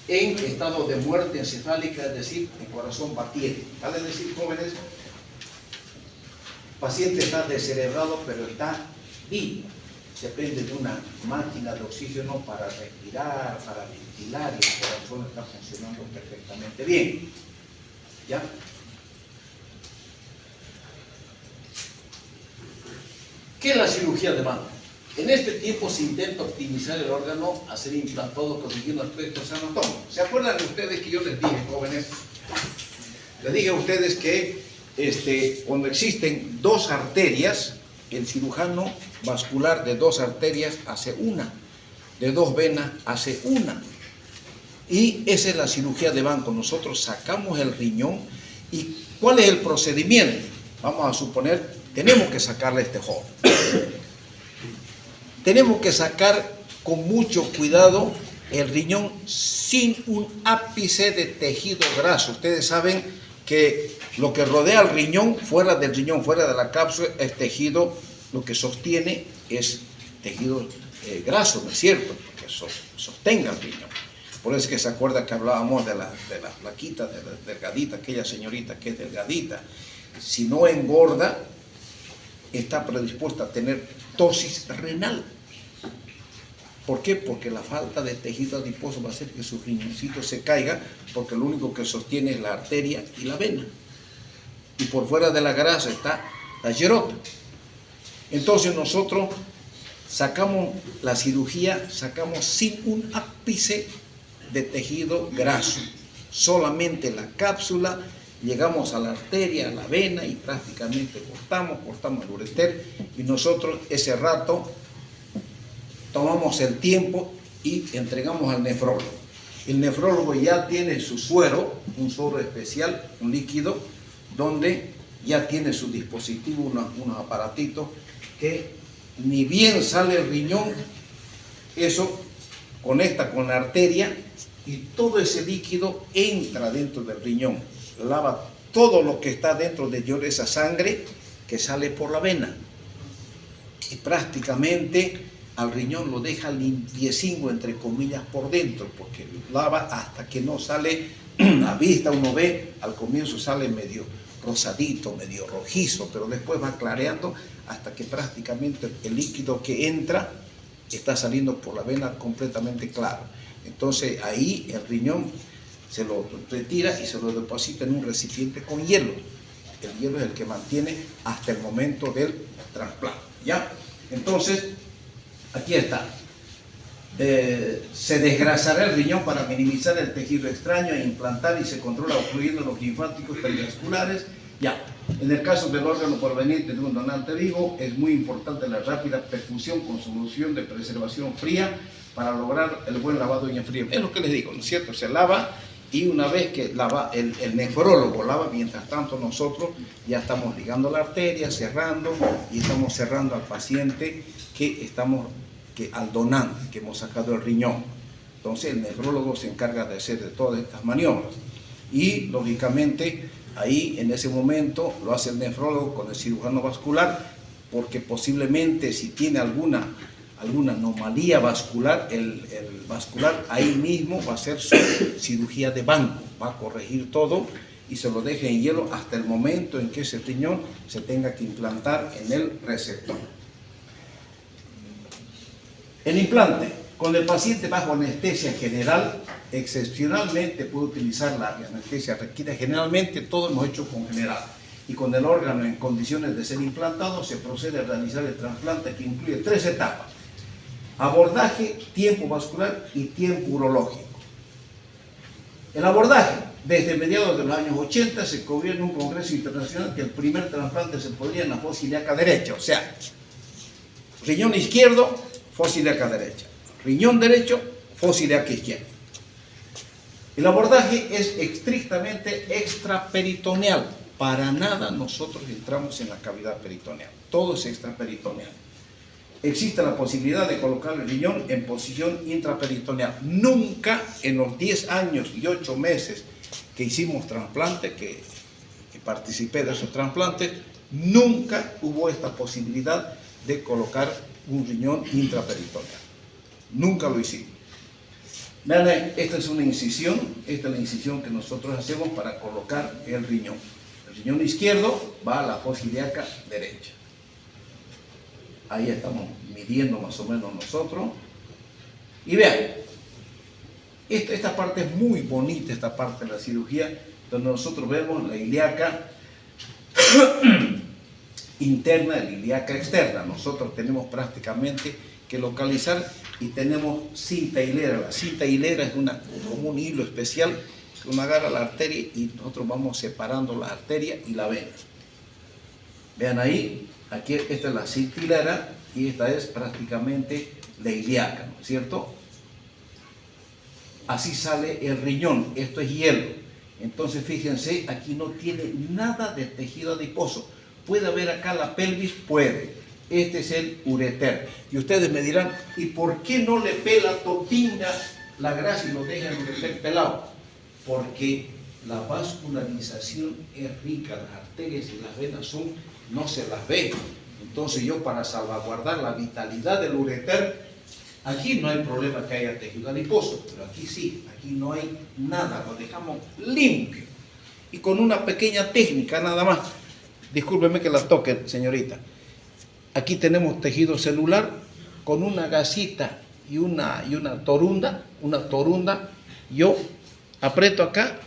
en estado de muerte encefálica, es decir, en corazón batiente. Vale decir, jóvenes, el paciente está descerebrado, pero está vivo. Depende de una máquina de oxígeno para respirar, para ventilar, y el corazón está funcionando perfectamente bien. ¿Ya? ¿Qué es la cirugía de banco? En este tiempo se intenta optimizar el órgano a ser implantado consiguiendo aspectos anatómicos. ¿Se acuerdan de ustedes que yo les dije, jóvenes? Les dije a ustedes que cuando existen dos arterias, el cirujano vascular de dos arterias hace una, de dos venas hace una. Y esa es la cirugía de banco. Nosotros sacamos el riñón. ¿Y cuál es el procedimiento? Vamos a suponer, tenemos que sacarle a este joven. Tenemos que sacar con mucho cuidado el riñón sin un ápice de tejido graso. Ustedes saben que lo que rodea al riñón, fuera del riñón, fuera de la cápsula, es tejido, lo que sostiene es tejido graso, ¿no es cierto? Porque sostenga el riñón. Por eso es que se acuerda que hablábamos de la flaquita, de la delgadita, aquella señorita que es delgadita. Si no engorda, está predispuesta a tener tosis renal. ¿Por qué? Porque la falta de tejido adiposo va a hacer que su riñoncito se caiga, porque lo único que sostiene es la arteria y la vena. Y por fuera de la grasa está la yerota. Entonces nosotros sacamos la cirugía, sacamos sin un ápice de tejido graso, solamente la cápsula, llegamos a la arteria, a la vena y prácticamente cortamos el ureter, y nosotros ese rato tomamos el tiempo y entregamos al nefrólogo. El nefrólogo ya tiene su suero, un suero especial, un líquido, donde ya tiene su dispositivo, unos aparatitos que ni bien sale el riñón, eso conecta con la arteria y todo ese líquido entra dentro del riñón, lava todo lo que está dentro de esa sangre que sale por la vena y prácticamente al riñón lo deja limpiecino, entre comillas, por dentro, porque lava hasta que no sale a vista. Uno ve, al comienzo sale medio rosadito, medio rojizo, pero después va clareando hasta que prácticamente el líquido que entra está saliendo por la vena completamente claro. Entonces ahí el riñón se lo retira y se lo deposita en un recipiente con hielo. El hielo es el que mantiene hasta el momento del trasplante, ¿ya? Entonces, aquí está. Se desgrasará el riñón para minimizar el tejido extraño e implantar, y se controla ocluyendo los linfáticos perivasculares. Ya, en el caso del órgano proveniente de un donante vivo, es muy importante la rápida perfusión con solución de preservación fría para lograr el buen lavado y enfriamiento. Es lo que les digo, ¿no es cierto? Se lava Y una vez que el nefrólogo lava, mientras tanto nosotros ya estamos ligando la arteria, cerrando, y estamos cerrando al paciente al donante que hemos sacado el riñón. Entonces el nefrólogo se encarga de hacer de todas estas maniobras. Y lógicamente ahí en ese momento lo hace el nefrólogo con el cirujano vascular, porque posiblemente si tiene alguna anomalía vascular, el vascular ahí mismo va a hacer su cirugía de banco, va a corregir todo y se lo deja en hielo hasta el momento en que ese riñón se tenga que implantar en el receptor. El implante, con el paciente bajo anestesia general, excepcionalmente puede utilizar la anestesia requerida. Generalmente todo hemos hecho con general. Y con el órgano en condiciones de ser implantado, se procede a realizar el trasplante, que incluye 3 etapas: abordaje, tiempo vascular y tiempo urológico. El abordaje, desde mediados de los años 80 se cubrió en un congreso internacional que el primer trasplante se podría en la fosa ilíaca derecha, o sea, riñón izquierdo, fosa ilíaca derecha, riñón derecho, fosa ilíaca izquierda. El abordaje es estrictamente extraperitoneal. Para nada nosotros entramos en la cavidad peritoneal, todo es extraperitoneal. Existe la posibilidad de colocar el riñón en posición intraperitoneal. Nunca en los 10 años y 8 meses que hicimos trasplante, que participé de esos trasplantes, nunca hubo esta posibilidad de colocar un riñón intraperitoneal. Nunca lo hicimos. Vean, esta es una incisión, esta es la incisión que nosotros hacemos para colocar el riñón. El riñón izquierdo va a la fosa ilíaca derecha. Ahí estamos midiendo más o menos nosotros. Y vean, esta parte es muy bonita, esta parte de la cirugía, donde nosotros vemos la ilíaca interna y la ilíaca externa. Nosotros tenemos prácticamente que localizar y tenemos cinta hilera. La cinta hilera es como un hilo especial que uno agarra la arteria y nosotros vamos separando la arteria y la vena. Vean ahí, aquí esta es la cinta hilera y esta es prácticamente la ilíaca, ¿no es cierto? Así sale el riñón, esto es hielo. Entonces fíjense, aquí no tiene nada de tejido adiposo. ¿Puede haber acá la pelvis? Puede. Este es el ureter. Y ustedes me dirán, ¿y por qué no le pela topinga la grasa y lo deja el ureter pelado? Porque la vascularización es rica, las arterias y las venas no se las ve. Entonces yo, para salvaguardar la vitalidad del ureter, aquí no hay problema que haya tejido adiposo, pero aquí sí, aquí no hay nada, lo dejamos limpio. Y con una pequeña técnica nada más, discúlpeme que la toque, señorita. Aquí tenemos tejido celular con una gasita y una torunda, yo aprieto acá,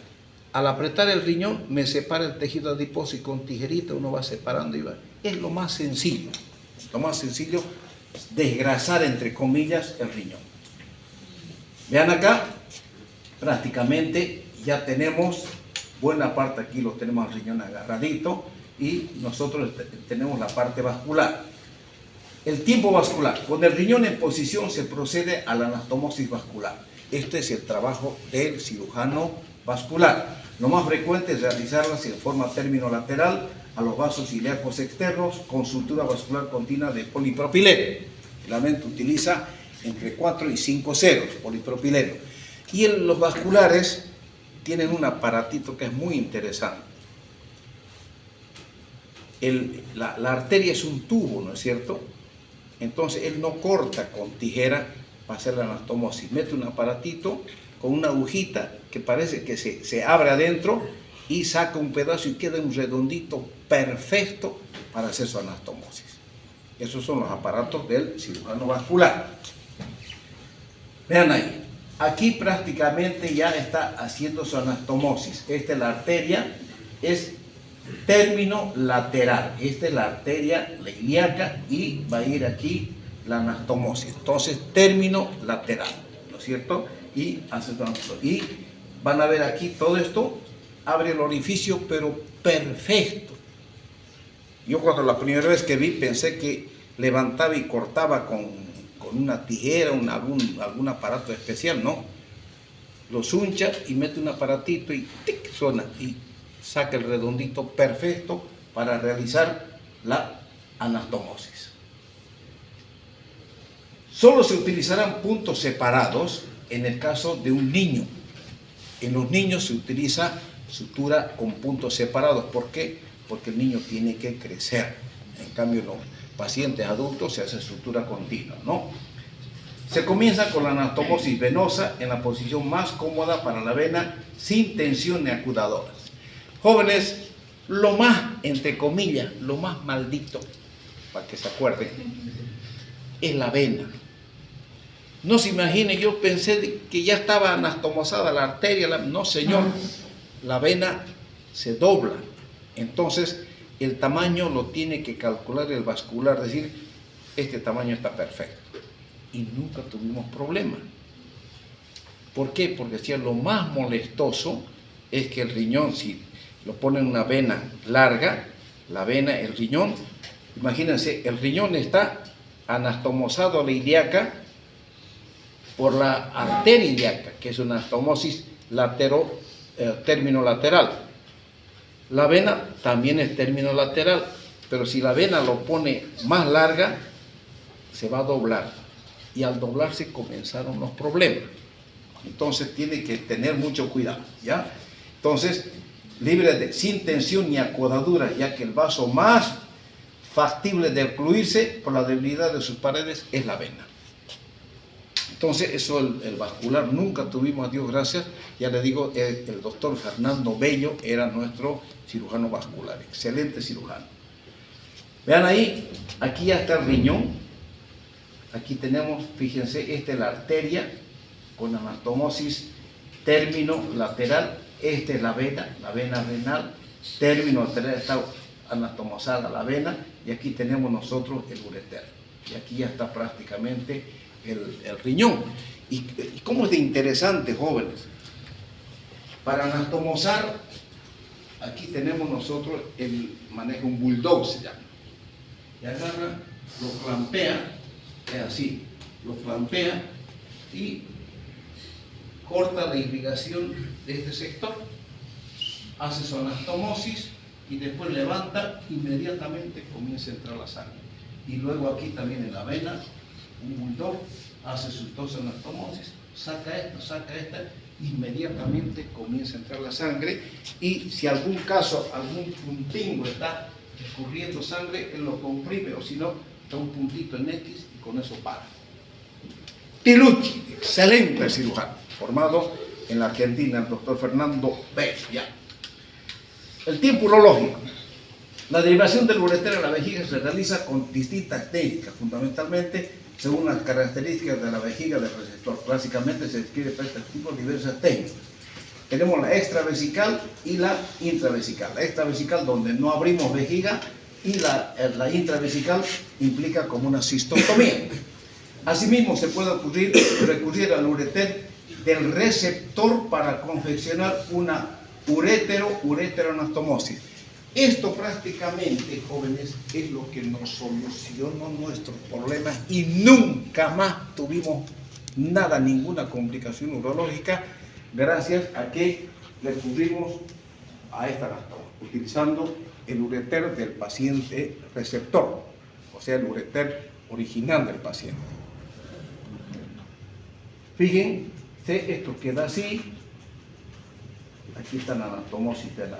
al apretar el riñón me separa el tejido adiposo y con tijerita uno va separando y va. Es lo más sencillo, desgrasar entre comillas el riñón. Vean acá, prácticamente ya tenemos buena parte, aquí lo tenemos el riñón agarradito y nosotros tenemos la parte vascular. El tiempo vascular, con el riñón en posición se procede a la anastomosis vascular. Este es el trabajo del cirujano vascular. Lo más frecuente es realizarlas en forma término-lateral a los vasos ilíacos externos con sutura vascular continua de polipropileno. Generalmente utiliza entre 4 y 5 ceros, polipropileno. Y los vasculares tienen un aparatito que es muy interesante. La arteria es un tubo, ¿no es cierto? Entonces él no corta con tijera para hacer la anastomosis. Mete un aparatito con una agujita que parece que se abre adentro y saca un pedazo y queda un redondito perfecto para hacer su anastomosis. Esos son los aparatos del cirujano vascular. Vean ahí, aquí prácticamente ya está haciendo su anastomosis. Esta es la arteria, es término lateral. Esta es la arteria, la ilíaca, y va a ir aquí la anastomosis. Entonces, término lateral, ¿no es cierto? Y van a ver aquí todo esto, abre el orificio, pero perfecto. Yo cuando la primera vez que vi pensé que levantaba y cortaba con una tijera, algún aparato especial, no. los uncha y mete un aparatito y tic, suena y saca el redondito perfecto para realizar la anastomosis. Solo se utilizarán puntos separados en el caso de un niño. En los niños se utiliza sutura con puntos separados. ¿Por qué? Porque el niño tiene que crecer. En cambio, en los pacientes adultos se hace sutura continua, ¿no? Se comienza con la anastomosis venosa en la posición más cómoda para la vena, sin tensión ni acusadoras. Jóvenes, lo más, entre comillas, lo más maldito, para que se acuerden, es la vena. No se imaginen, yo pensé que ya estaba anastomosada la arteria. No, señor, la vena se dobla. Entonces, el tamaño lo tiene que calcular el vascular, decir, este tamaño está perfecto. Y nunca tuvimos problema. ¿Por qué? Porque decía, lo más molestoso es que el riñón, si lo ponen una vena larga, la vena, el riñón, imagínense, el riñón está anastomosado a la ilíaca por la arteria ilíaca, que es una anastomosis terminolateral. La vena también es terminolateral, pero si la vena lo pone más larga, se va a doblar. Y al doblarse comenzaron los problemas. Entonces tiene que tener mucho cuidado, ¿ya? Entonces, sin tensión ni acodadura, ya que el vaso más factible de ocluirse por la debilidad de sus paredes es la vena. Entonces, eso el vascular nunca tuvimos, a Dios gracias. Ya le digo, el doctor Fernando Bello era nuestro cirujano vascular, excelente cirujano. Vean ahí, aquí ya está el riñón. Aquí tenemos, fíjense, esta es la arteria con anastomosis término lateral. Esta es la vena renal, término lateral, está anatomosada la vena, y aquí tenemos nosotros el ureter. Y aquí ya está prácticamente el riñón. Y cómo es de interesante, jóvenes. Para anatomosar, aquí tenemos nosotros el manejo, un bulldog se llama. Y agarra, lo clampea, es así, lo clampea y corta la irrigación de este sector, hace su anastomosis y después levanta, inmediatamente comienza a entrar la sangre. Y luego aquí también en la vena, un bulldog hace sus dos anastomosis, saca esta, inmediatamente comienza a entrar la sangre, y si algún caso, algún puntingo está escurriendo sangre, él lo comprime, o si no, está un puntito en X y con eso para. Tiluchi, excelente cirujano, formado en la Argentina, el doctor Fernando Bello. El tiempo urológico. La derivación del ureter a la vejiga se realiza con distintas técnicas, fundamentalmente según las características de la vejiga del receptor. Clásicamente se describe para este tipo de diversas técnicas. Tenemos la extravesical y la intravesical. La extravesical, donde no abrimos vejiga, y la intravesical implica como una cistotomía. Asimismo, se puede recurrir al ureter del receptor para confeccionar una ureteroanastomosis. Esto prácticamente, jóvenes, es lo que nos solucionó nuestros problemas y nunca más tuvimos nada, ninguna complicación urológica, gracias a que recurrimos a esta anastomosis, utilizando el ureter del paciente receptor, o sea, el ureter original del paciente. Fíjense, esto queda así. Aquí está la anastomosis de la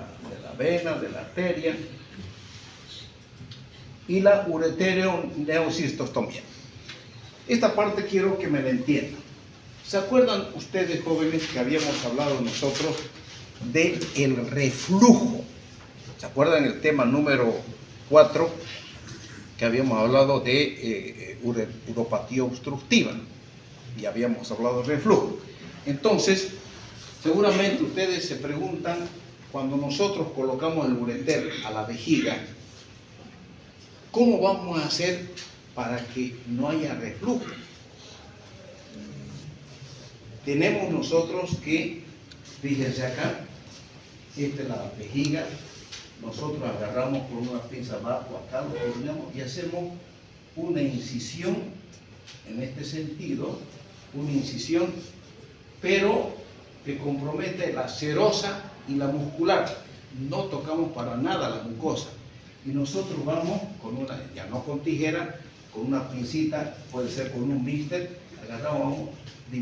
vena, de la arteria, y la ureteroneocistostomía. Esta parte quiero que me la entiendan. ¿Se acuerdan ustedes, jóvenes, que habíamos hablado nosotros del reflujo? ¿Se acuerdan el tema número 4? Que habíamos hablado de uropatía obstructiva y habíamos hablado de reflujo. Entonces, seguramente ustedes se preguntan, cuando nosotros colocamos el ureter a la vejiga, ¿cómo vamos a hacer para que no haya reflujo? Tenemos nosotros que, fíjense acá, esta es la vejiga, nosotros agarramos con una pinza abajo, acá lo ponemos y hacemos una incisión, en este sentido, una incisión, pero que compromete la serosa y la muscular. No tocamos para nada la mucosa. Y nosotros vamos con una, ya no con tijera, con una pincita, puede ser con un mister, agarramos, lo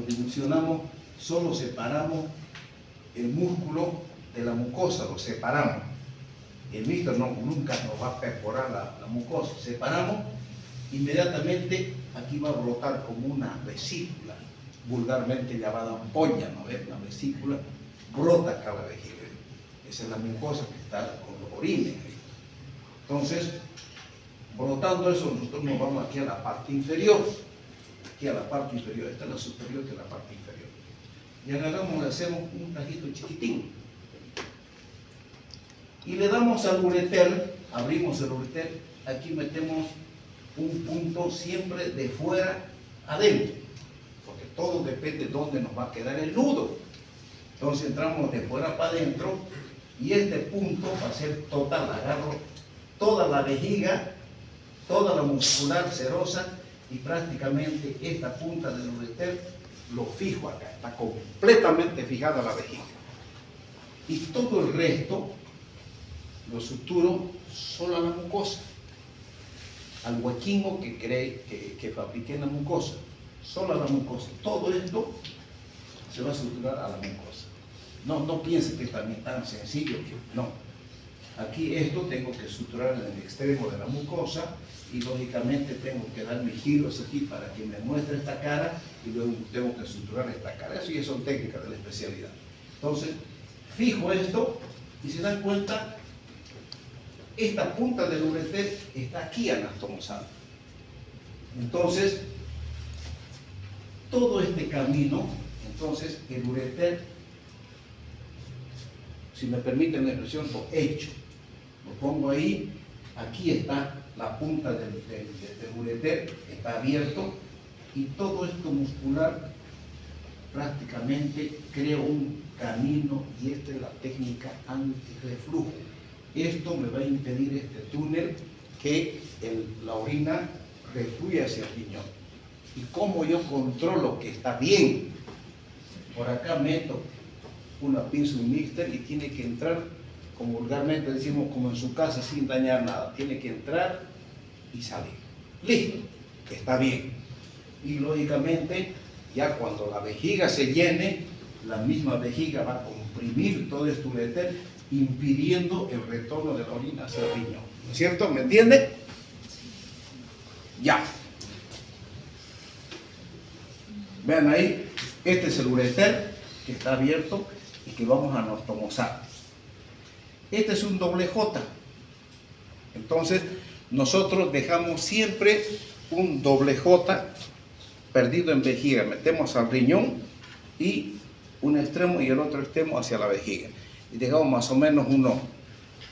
dilucionamos, solo separamos el músculo de la mucosa, lo separamos. El mister nunca nos va a perforar la mucosa. Separamos, inmediatamente aquí va a brotar como una vesícula, vulgarmente llamada ampolla, ¿no ves? La vesícula brota acá la vejiga. Esa es la mucosa que está con los orines. Entonces, brotando eso, nosotros nos vamos aquí a la parte inferior. Aquí a la parte inferior. Esta es la superior, que es la parte inferior. Y agarramos, le hacemos un tajito chiquitín. Y le damos al ureter, abrimos el ureter, aquí metemos un punto siempre de fuera adentro, porque todo depende de dónde nos va a quedar el nudo. Entonces entramos de fuera para adentro y este punto va a ser total. Agarro toda la vejiga, toda la muscular serosa y prácticamente esta punta del ureter lo fijo acá, está completamente fijada la vejiga. Y todo el resto lo suturo solo a la mucosa, al huequingo que fabriqué en la mucosa, solo a la mucosa. Todo esto se va a suturar a la mucosa. No piense que es también tan sencillo, no. Aquí esto tengo que suturar en el extremo de la mucosa y lógicamente tengo que dar mis giros aquí para que me muestre esta cara y luego tengo que suturar esta cara. Eso ya son técnicas de la especialidad. Entonces, fijo esto y se dan cuenta, esta punta del ureter está aquí anastomosada. Entonces, todo este camino, entonces el ureter, si me permiten la expresión, lo hecho. Lo pongo ahí, aquí está la punta del ureter, está abierto, y todo esto muscular prácticamente crea un camino, y esta es la técnica antirreflujo. Esto me va a impedir este túnel que la orina refluye hacia el riñón. ¿Y cómo yo controlo que está bien? Por acá meto una pinza, un mixter, y tiene que entrar, como vulgarmente decimos, como en su casa, sin dañar nada. Tiene que entrar y salir. Listo, está bien. Y lógicamente, ya cuando la vejiga se llene, la misma vejiga va a comprimir todo este ureter, impidiendo el retorno de la orina hacia el riñón. ¿No es cierto? ¿Me entiende? Ya. Vean ahí, este es el ureter que está abierto y que vamos a anastomosar. Este es un doble J. Entonces, nosotros dejamos siempre un doble J perdido en vejiga. Metemos al riñón y un extremo y el otro extremo hacia la vejiga. Y dejamos más o menos unos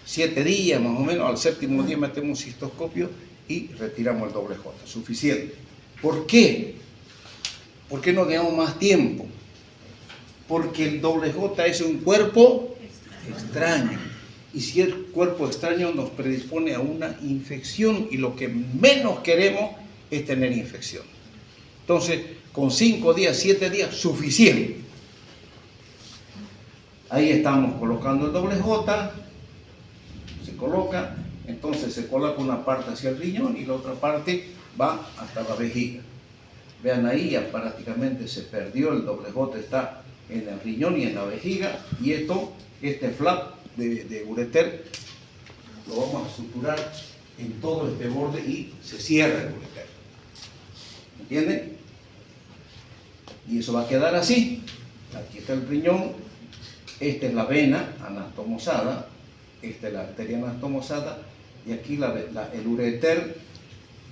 7 días, más o menos. Al séptimo día metemos un cistoscopio y retiramos el doble J. Suficiente. ¿Por qué? ¿Por qué no dejamos más tiempo? Porque el doble J es un cuerpo extraño. Y si el cuerpo extraño nos predispone a una infección, y lo que menos queremos es tener infección. Entonces, con 5 días, 7 días, suficiente. Ahí estamos colocando el doble J, se coloca, entonces se coloca una parte hacia el riñón y la otra parte va hasta la vejiga. Vean ahí, ya prácticamente se perdió, el doble J está en el riñón y en la vejiga, y este flap de ureter lo vamos a suturar en todo este borde y se cierra el ureter. ¿Entienden? Y eso va a quedar así. Aquí está el riñón, esta es la vena anastomosada, esta es la arteria anastomosada, y aquí el ureter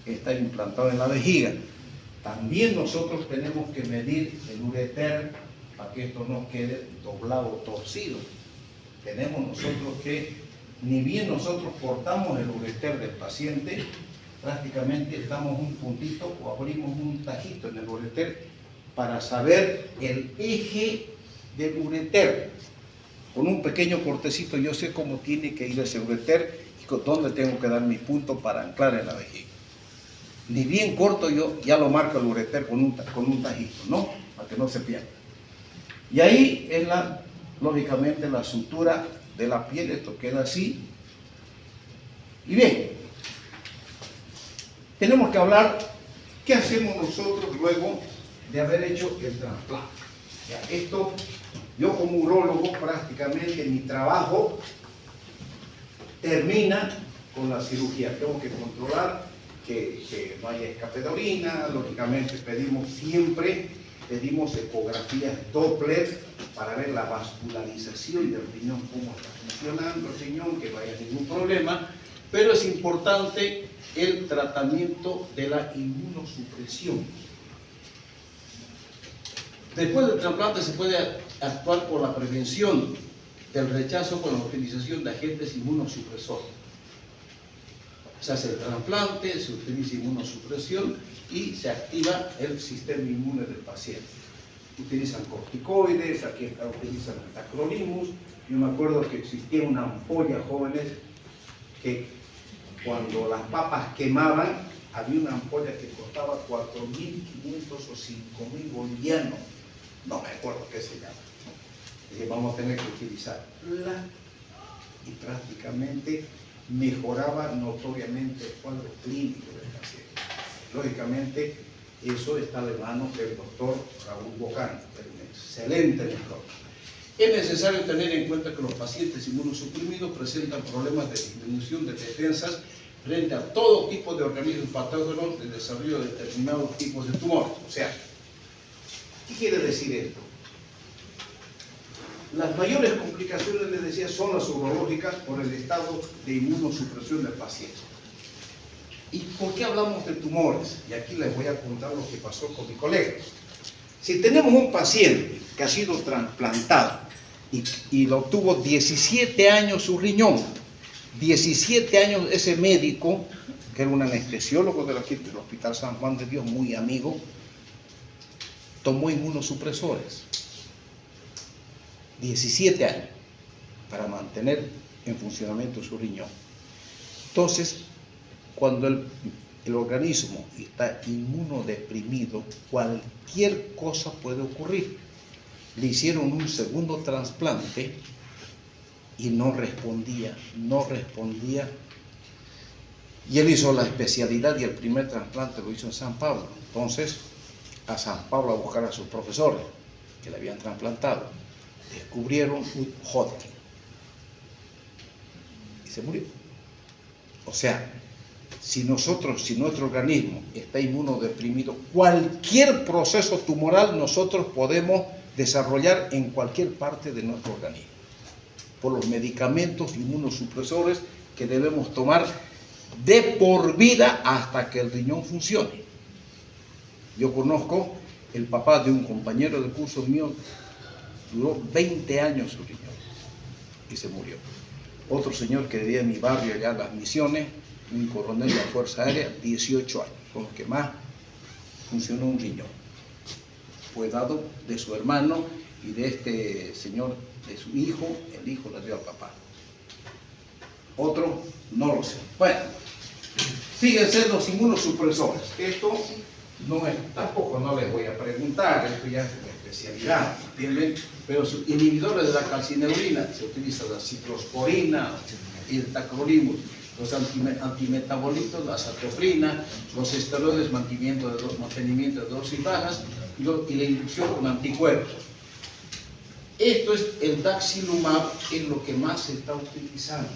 está implantado en la vejiga. También nosotros tenemos que medir el ureter para que esto no quede doblado o torcido. Tenemos nosotros que, ni bien nosotros cortamos el ureter del paciente, prácticamente damos un puntito o abrimos un tajito en el ureter para saber el eje del ureter. Con un pequeño cortecito yo sé cómo tiene que ir ese ureter y dónde tengo que dar mi punto para anclar en la vejiga. Ni bien corto yo, ya lo marco el ureter con un tajito, ¿no? Para que no se pierda. Y ahí es lógicamente la sutura de la piel, esto queda así. Y bien, tenemos que hablar qué hacemos nosotros luego de haber hecho el trasplante. Ya, esto, yo como urólogo prácticamente mi trabajo termina con la cirugía. Tengo que controlar que no haya escape de orina. Lógicamente pedimos ecografías Doppler para ver la vascularización del riñón, cómo está funcionando el riñón, que no haya ningún problema. Pero es importante el tratamiento de la inmunosupresión. Después del trasplante se puede actuar por la prevención del rechazo con la utilización de agentes inmunosupresores. Se hace el trasplante, se utiliza inmunosupresión y se activa el sistema inmune del paciente. Utilizan corticoides, aquí utilizan tacrolimus. Yo me acuerdo que existía una ampolla, jóvenes, que cuando las papas quemaban, había una ampolla que costaba 4.500 o 5.000 bolivianos. No me acuerdo qué se llama. Dije, vamos a tener que utilizarla y prácticamente mejoraba notoriamente el cuadro clínico del paciente. Lógicamente, eso está de manos del doctor Raúl Bocán, un excelente doctor. Es necesario tener en cuenta que los pacientes inmunosuprimidos presentan problemas de disminución de defensas frente a todo tipo de organismos patógenos de desarrollo de determinados tipos de tumores. O sea, ¿qué quiere decir esto? Las mayores complicaciones, les decía, son las urológicas por el estado de inmunosupresión del paciente. ¿Y por qué hablamos de tumores? Y aquí les voy a contar lo que pasó con mi colega. Si tenemos un paciente que ha sido trasplantado y lo tuvo 17 años su riñón, 17 años ese médico, que era un anestesiólogo del Hospital San Juan de Dios, muy amigo, tomó inmunosupresores. 17 años para mantener en funcionamiento su riñón. Entonces, cuando el organismo está inmunodeprimido, cualquier cosa puede ocurrir. Le hicieron un segundo trasplante y no respondía. Y él hizo la especialidad y el primer trasplante lo hizo en San Pablo. Entonces, a San Pablo a buscar a sus profesores que le habían trasplantado. Descubrieron un Hodgkin y se murió. O sea, si nuestro organismo está inmunodeprimido, cualquier proceso tumoral nosotros podemos desarrollar en cualquier parte de nuestro organismo por los medicamentos inmunosupresores que debemos tomar de por vida hasta que el riñón funcione. Yo conozco el papá de un compañero de curso mío, duró 20 años su riñón y se murió. Otro señor que vivía en mi barrio allá en Las Misiones, un coronel de la Fuerza Aérea, 18 años, con los que más funcionó un riñón. Fue dado de su hermano y de este señor, de su hijo, el hijo le dio al papá. Otro, no lo sé. Bueno, fíjense los inmunosupresores. Esto no es, tampoco no les voy a preguntar, esto ya es una especialidad, ¿entienden? Pero los inhibidores de la calcineurina, se utiliza la ciclosporina y el tacrolimus, los antimetabolitos, la azatioprina, los esteroides, mantenimiento de dosis bajas y la inducción con anticuerpos. Esto es el daxilumab, es lo que más se está utilizando.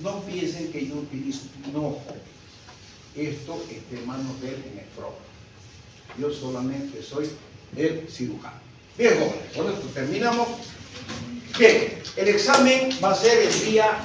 No piensen que yo utilizo un ojo. Esto está en manos del nefrólogo. Yo solamente soy el cirujano. Bien, jóvenes, con esto terminamos. Bien, el examen va a ser el día